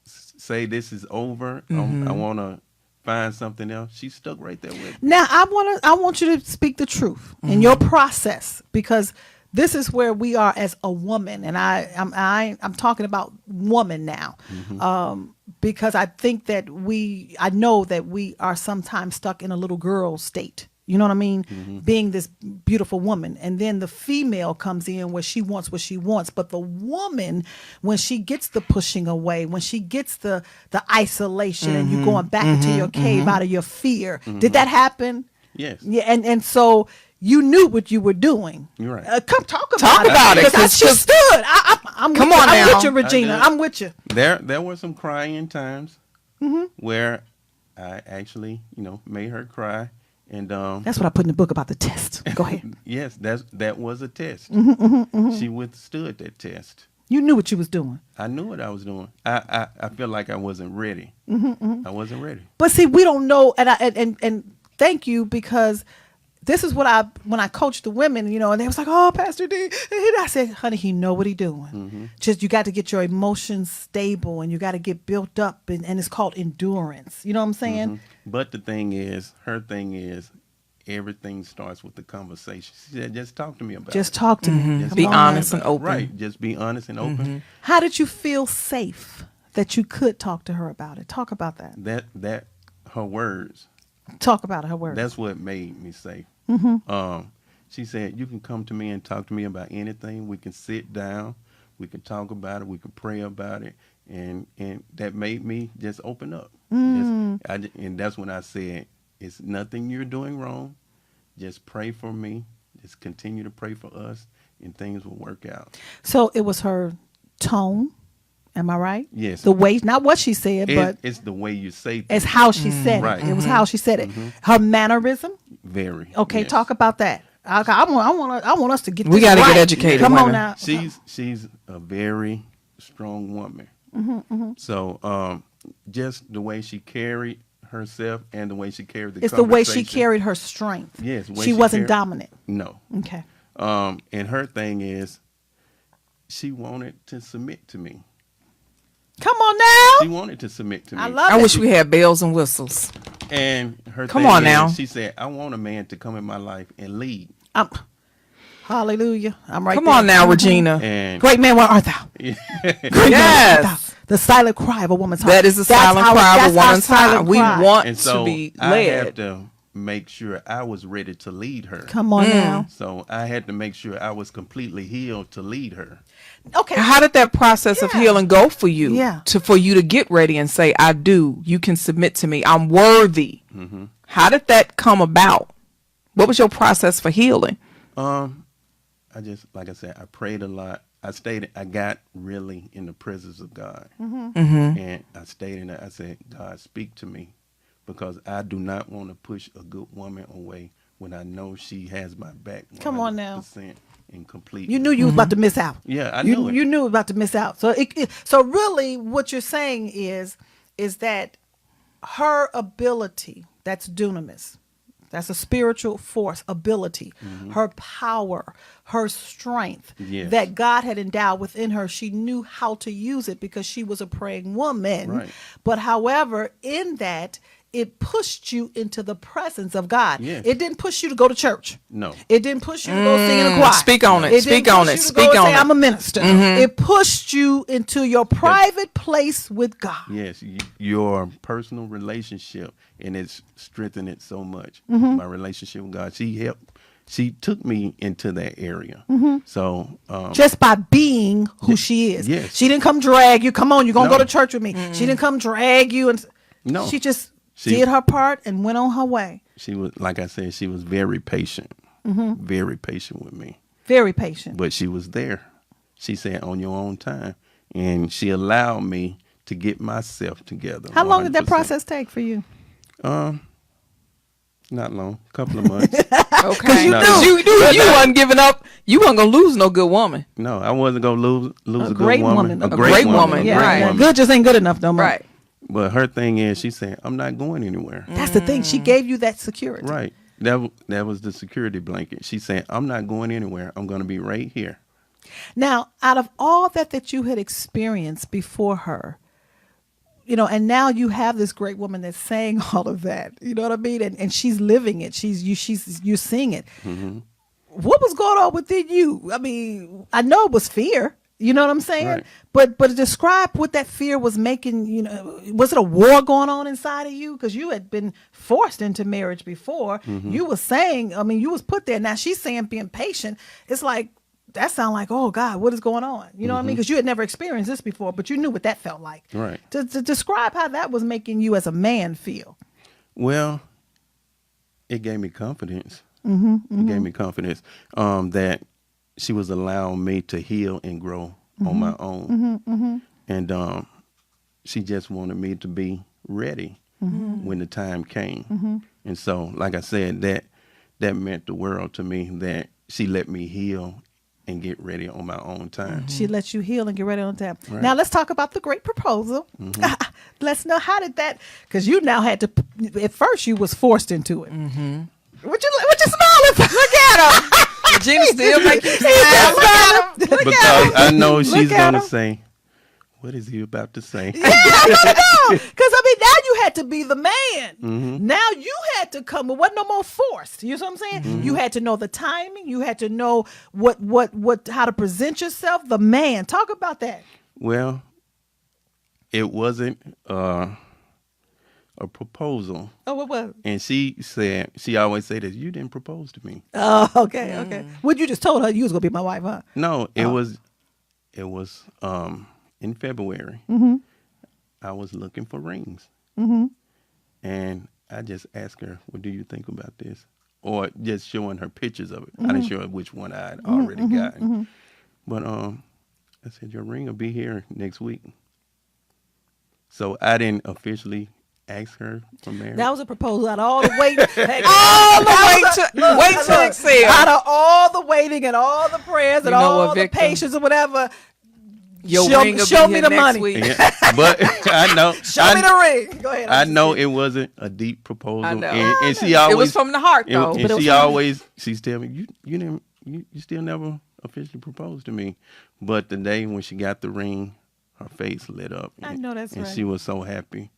say this is over. I want to find something else. She stuck right there with me. Now I want you to speak the truth in your process, because this is where we are as a woman, and I'm talking about woman now, because I think that I know that we are sometimes stuck in a little girl state. You know what I mean? Being this beautiful woman. And then the female comes in where she wants what she wants. But the woman, when she gets the pushing away, when she gets the isolation and you going back into your cave out of your fear. Did that happen? Yes. Yeah. And so you knew what you were doing. You're right. Come talk about it. Because she stood. I'm with you, Regina. I'm with you. There were some crying times where I actually, made her cry. And that's what I put in the book about the test. Go ahead. Yes, that was a test. She withstood that test. You knew what you was doing. I knew what I was doing. I feel like I wasn't ready. I wasn't ready. But see, we don't know, and thank you, because this is what when I coached the women, and they was like, "Oh, Pastor D," and I said, "Honey, he know what he doing. Just you got to get your emotions stable, and you got to get built up, and it's called endurance. You know what I'm saying?" But her thing is, everything starts with the conversation. She said, "Just talk to me about it. Just talk to me. Just be honest and open. Right? Just be honest and open." How did you feel safe that you could talk to her about it? Talk about that. That her words. Talk about her words. That's what made me safe. She said, "You can come to me and talk to me about anything. We can sit down. We can talk about it. We can pray about it." And that made me just open up. And that's when I said, "It's nothing you're doing wrong. Just pray for me. Just continue to pray for us, and things will work out." So it was her tone. Am I right? Yes. The way, not what she said, but it's the way you say things. It's how she said it. Right. It was how she said it. Her mannerism. Very. Okay, yes. Talk about that. I want us to get. We got to get educated. Come women. on now. She's a very strong woman. So just the way she carried herself and the way she carried the conversation. It's the way she carried her strength. Yes. She wasn't dominant. No. Okay. And her thing is, she wanted to submit to me. Come on now. She wanted to submit to me. I wish we had bells and whistles. And her come thing on is, now. She said, "I want a man to come in my life and lead." Hallelujah. I'm right Come there. on now, Regina. And great man, where art thou? Great man, where art thou? The silent cry of a woman's heart. That is the silent cry of a woman's heart. We want so to be led. I have to make sure I was ready to lead her. Come on now. So I had to make sure I was completely healed to lead her. Okay. How did that process of healing go for you? Yeah. For you to get ready and say, "I do. You can submit to me. I'm worthy." How did that come about? What was your process for healing? I just, like I said, I prayed a lot. I got really in the presence of God. And I stayed in there. I said, "God, speak to me, because I do not want to push a good woman away when I know she has my back 100% Come on now. and complete." You knew you was about to miss out. Yeah, I knew it. You knew about to miss out. So so really what you're saying is that her ability, that's dunamis, that's a spiritual force, ability, her power, her strength that God had endowed within her. She knew how to use it because she was a praying woman. Right. But however, in that, it pushed you into the presence of God. Yes. It didn't push you to go to church. No. It didn't push you to go sing in a choir. Speak on it. It Speak didn't on push it. you to Speak go on say, it. I'm a minister. It pushed you into your private place with God. Yes, your personal relationship, and it's strengthened it so much. My relationship with God, she took me into that area. So Just by being who she is. Yes. She didn't come drag you. Come on, you're going to No. go to church with me. She didn't come drag you. And No. She just did her part and went on her way. she was, like I said, she was very patient, very patient with me. Very patient. But she was there. She said, on your own time. And she allowed me to get myself together. How long did that 100%. process take for you? Not long, a couple of months. Okay. No. You wasn't giving up. You wasn't going to lose no good woman. No, I wasn't going to lose a great good woman. woman. A great woman, Yeah, right. woman. Good just ain't good enough no more. Right. But her thing is, she said, I'm not going anywhere. That's the thing. She gave you that security. Right. That was the security blanket. She said, I'm not going anywhere. I'm going to be right here. Now, out of all that you had experienced before her, and now you have this great woman that's saying all of that, you know what I mean? And she's living it. You're seeing it. What was going on within you? I mean, I know it was fear. You know what I'm saying? Right. But describe what that fear was making. Was it a war going on inside of you? Because you had been forced into marriage before. You were saying, you was put there. Now she's saying being patient. It's like, that sound like, oh God, what is going on? You know what I mean? Because you had never experienced this before, but you knew what that felt like. Right. To describe how that was making you as a man feel. Well, it gave me confidence. It gave me confidence that she was allowing me to heal and grow on my own. And she just wanted me to be ready when the time came. And so, like I said, that meant the world to me, that she let me heal and get ready on my own time. She let you heal and get ready on time. Right. Now let's talk about the great proposal. Let's know, how did that, because you now had to, at first you was forced into it. What you smiling for? Look at him. Regina still making you smile. Because I know she's at going to him. say, what is he about to say? Yeah, I know. Because now you had to be the man. Now you had to come. It wasn't no more forced. You know what I'm saying? You had to know the timing. You had to know how to present yourself. The man. Talk about that. Well, it wasn't a proposal. Oh, what was? And she always said that you didn't propose to me. Oh, okay. Well, you just told her you was gonna be my wife, huh? No, it was in February. I was looking for rings. And I just asked her, what do you think about this? Or just showing her pictures of it. I didn't show her which one I had already gotten. But I said, your ring will be here next week. So I didn't officially ask her for marriage. That was a proposal out of all the waiting. Wait till Excel. Out of all the waiting and all the prayers and You know all what, the Victor? patience or whatever. Your ring will show be me here the next money. week. Yeah, but I know. Show me the ring. Go ahead. I know it wasn't a deep proposal. I know. And she always, It was from the heart, though. And But it was she from the- always, she's telling me, you still never officially proposed to me. But the day when she got the ring, her face lit up. I know that's and right. she was so happy.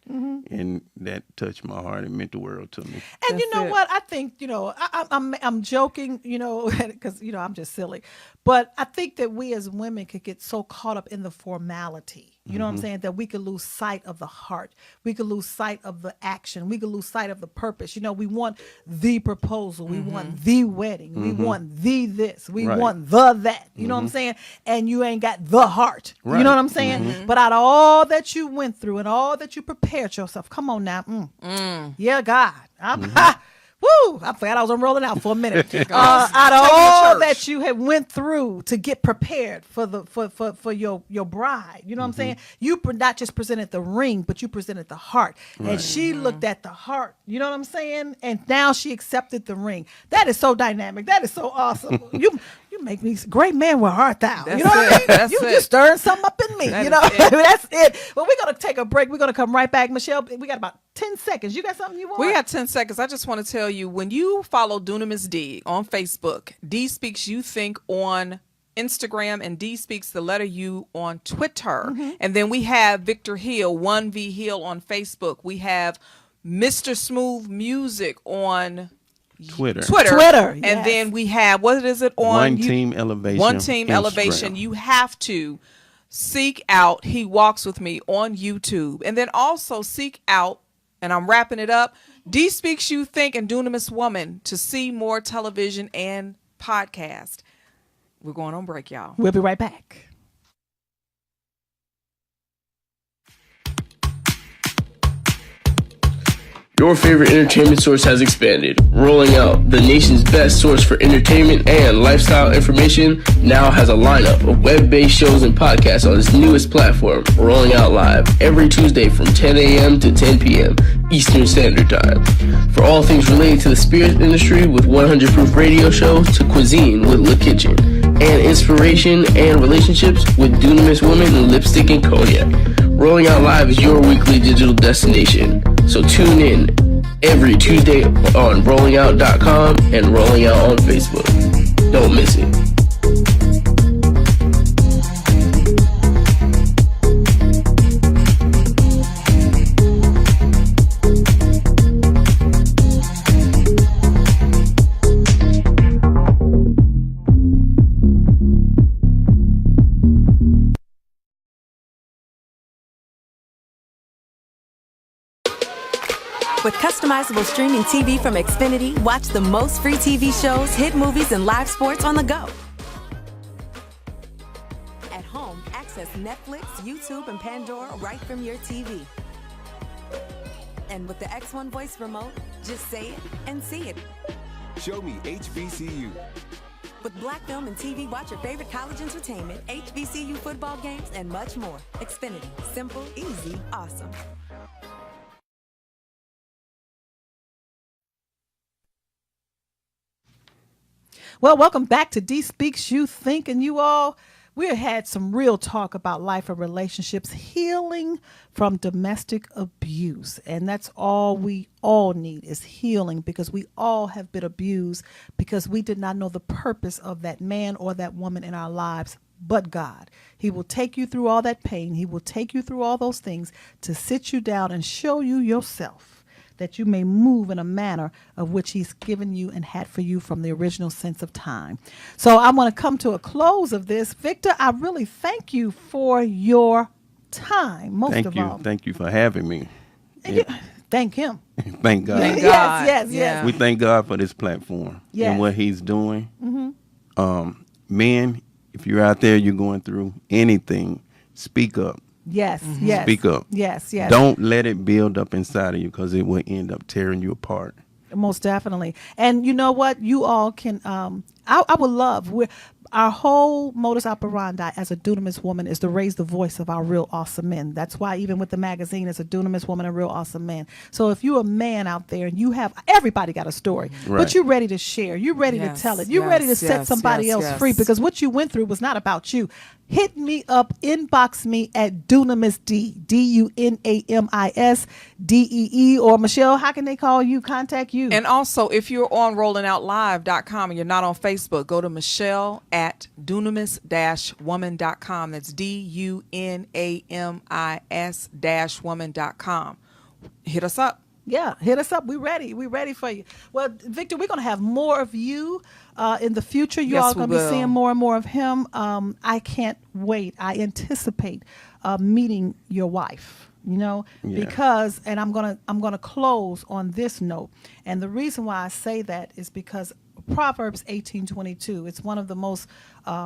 And that touched my heart. It meant the world to me. And you That's know it. what? I think, I'm joking, because, I'm just silly. But I think that we as women could get so caught up in the formality. You know what I'm saying? That we could lose sight of the heart. We could lose sight of the action. We could lose sight of the purpose. We want the proposal. We want the wedding. We want the this. We Right. want the that. You know what I'm saying? And you ain't got the heart. You Right. know what I'm saying? But out of all that you went through and all that you prepared yourself, come on now. Yeah, God. Woo! I forgot I was rolling out for a minute. Out of all that you had went through to get prepared for your bride, you know what I'm saying? You not just presented the ring, but you presented the heart, and she looked at the heart. You know what I'm saying? And now she accepted the ring. That is so dynamic. That is so awesome. You make me great man with heart thou. You know what I mean? That's You it. just stirring something up in me. That You know, is it. that's it. But we're gonna take a break. We're gonna come right back, Michelle. We got about 10 seconds. You got something you want? We got 10 seconds. I just want to tell you, when you follow Dunamis D on Facebook, Dee Speaks You Think on Instagram, and Dee Speaks the letter U on Twitter. And then we have Victor Hill, 1V Hill on Facebook. We have Mr. Smooth Music on Twitter. And yes. then we have, what is it on? One Team Elevation. One Team Instagram. Elevation. You have to seek out He Walks With Me on YouTube. And then also seek out, and I'm wrapping it up, Dee Speaks You Think and Dunamis Woman to see more television and podcast. We're going on break, y'all. We'll be right back. Your favorite entertainment source has expanded, rolling out the nation's best source for entertainment and lifestyle information. Now has a lineup of web-based shows and podcasts on its newest platform, Rolling Out Live, every Tuesday from 10 a.m. to 10 p.m. Eastern Standard Time. For all things related to the spirit industry, with 100 Proof Radio Show, to cuisine with Le Kitchen, and inspiration and relationships with Dunamis Woman and Lipstick and Cognac. Rolling Out Live is your weekly digital destination. So tune in every Tuesday on rollingout.com and Rolling Out on Facebook. Don't miss it. With customizable streaming TV from Xfinity, watch the most free TV shows, hit movies, and live sports on the go. At home, access Netflix, YouTube, and Pandora right from your TV. And with the X1 voice remote, just say it and see it. Show me HBCU. With Black Film and TV, watch your favorite college entertainment, HBCU football games, and much more. Xfinity. Simple, easy, awesome. Well, welcome back to Dee Speaks You Think, and you all, we have had some real talk about life and relationships, healing from domestic abuse. And that's all we all need is healing, because we all have been abused because we did not know the purpose of that man or that woman in our lives. But God, He will take you through all that pain. He will take you through all those things to sit you down and show you yourself, that you may move in a manner of which He's given you and had for you from the original sense of time. So I'm going to come to a close of this. Victor, I really thank you for your time, most of all. Thank you for having me. Thank Him. Thank God. Thank God. Yes. We thank God for this platform and what He's doing. Men, if you're out there, you're going through anything, speak up. Yes. Speak up. Yes. Don't let it build up inside of you, because it will end up tearing you apart. Most definitely. And you know what? You all can, I would love, our whole modus operandi as a dunamis woman is to raise the voice of our real awesome men. That's why even with the magazine, it's a dunamis woman, a real awesome man. So if you're a man out there and you have, everybody got a story, but you're ready to share, you're ready to tell it, you're ready to set somebody else free, because what you went through was not about you. Hit me up, inbox me at Dunamis D, Dunamis Dee, or Michelle, how can they call you, contact you? And also, if you're on rollingoutlive.com and you're not on Facebook, go to Michelle at dunamis-woman.com. That's DUNAMIS-woman.com. Hit us up. Yeah, hit us up. We're ready. We're ready for you. Well, Victor, we're going to have more of you in the future. You all are going to be seeing more and more of him. I can't wait. I anticipate meeting your wife, because, and I'm going to close on this note. And the reason why I say that is because Proverbs 18:22, it's one of the most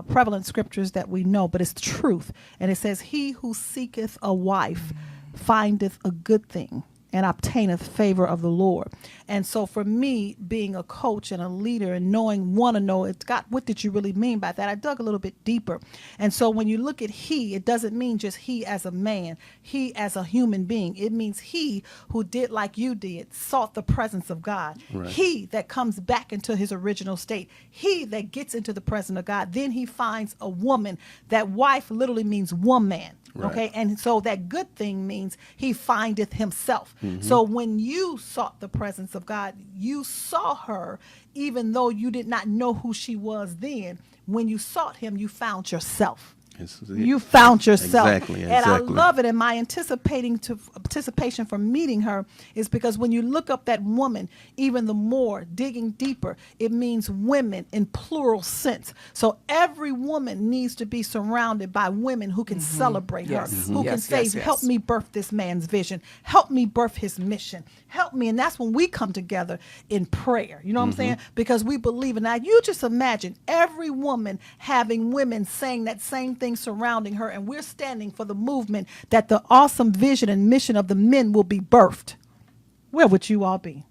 prevalent scriptures that we know, but it's truth. And it says, "He who seeketh a wife findeth a good thing, and obtaineth favor of the Lord." And so for me, being a coach and a leader and want to know, God, what did you really mean by that? I dug a little bit deeper. And so when you look at he, it doesn't mean just he as a man, he as a human being. It means he who did like you did, sought the presence of God. Right. He that comes back into his original state. He that gets into the presence of God. Then he finds a woman. That wife literally means woman. Right. Okay, and so that good thing means he findeth himself. Mm-hmm. So when you sought the presence of God, you saw her, even though you did not know who she was then. When you sought him, you found yourself. You found yourself. Exactly. And I love it. And my anticipation for meeting her is because when you look up that woman, even the more, digging deeper, it means women in plural sense. So every woman needs to be surrounded by women who can celebrate her, who can say, help me birth this man's vision, help me birth his mission, help me. And that's when we come together in prayer. You know what I'm saying? Because we believe in that. You just imagine every woman having women saying that same thing surrounding her, and we're standing for the movement that the awesome vision and mission of the men will be birthed. Where would you all be?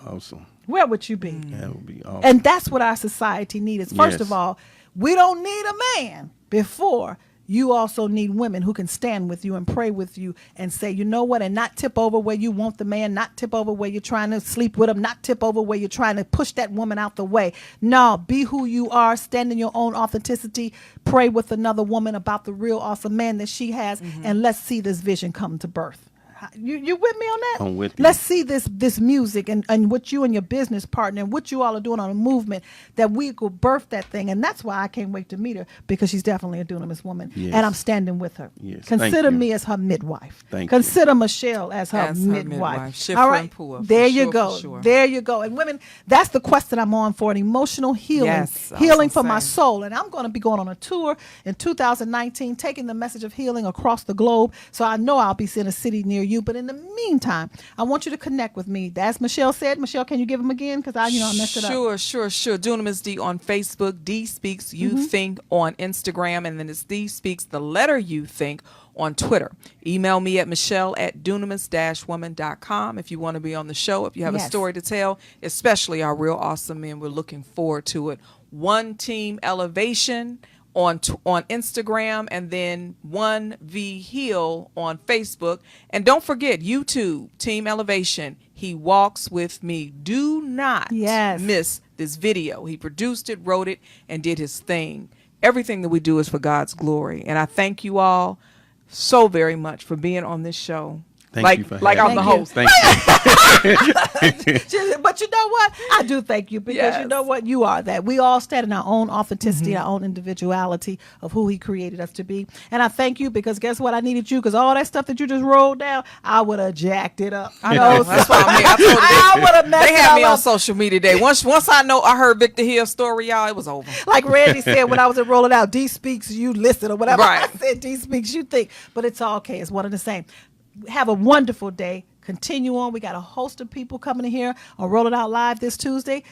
Awesome. Where would you be? That would be awesome. And that's what our society needs. First of all, we don't need a man before. You also need women who can stand with you and pray with you and say, you know what, and not tip over where you want the man, not tip over where you're trying to sleep with him, not tip over where you're trying to push that woman out the way. No, be who you are, stand in your own authenticity, pray with another woman about the real awesome man that she has, and let's see this vision come to birth. You with me on that? I'm with you. Let's see this music and what you and your business partner and what you all are doing on a movement that we could birth that thing. And that's why I can't wait to meet her, because she's definitely a dunamis woman. Yes. And I'm standing with her. Yes. Consider me as her midwife. Consider Michelle as her midwife. All right. There you go. Sure. There you go. And women, that's the quest that I'm on for, an emotional healing. Yes, healing for my soul. And I'm going to be going on a tour in 2019, taking the message of healing across the globe. So I know I'll be in a city near you. But in the meantime, I want you to connect with me. As Michelle said. Michelle, can you give them again? Because I messed it up. Sure. Dunamis D on Facebook, Dee Speaks You Think on Instagram, and then it's Dee Speaks the letter You Think on Twitter. Email me at michelle@dunamis-woman.com if you want to be on the show, if you have a story to tell, especially our real awesome men. We're looking forward to it. One Team Elevation on Instagram, and then 1V Heal on Facebook. And don't forget YouTube, Team Elevation. He walks with me. Do not miss this video. He produced it, wrote it, and did his thing. Everything that we do is for God's glory. And I thank you all so very much for being on this show. Thank you for having I'm me. the host. Thank you. But you know what? I do thank you, because you know what? You are that. We all stand in our own authenticity, our own individuality of who he created us to be. And I thank you, because guess what? I needed you, because all that stuff that you just rolled down, I would have jacked it up. I know. That's what I mean. I would have messed it up. They had me on social media today. Once I heard Victor Hill's story, y'all, it was over. Like Randy said when I was at Roll It Out, Dee Speaks You Listen or whatever. Right. I said Dee Speaks You Think. But it's all okay. It's one and the same. Have a wonderful day. Continue on. We got a host of people coming in here on Roll It Out Live this Tuesday.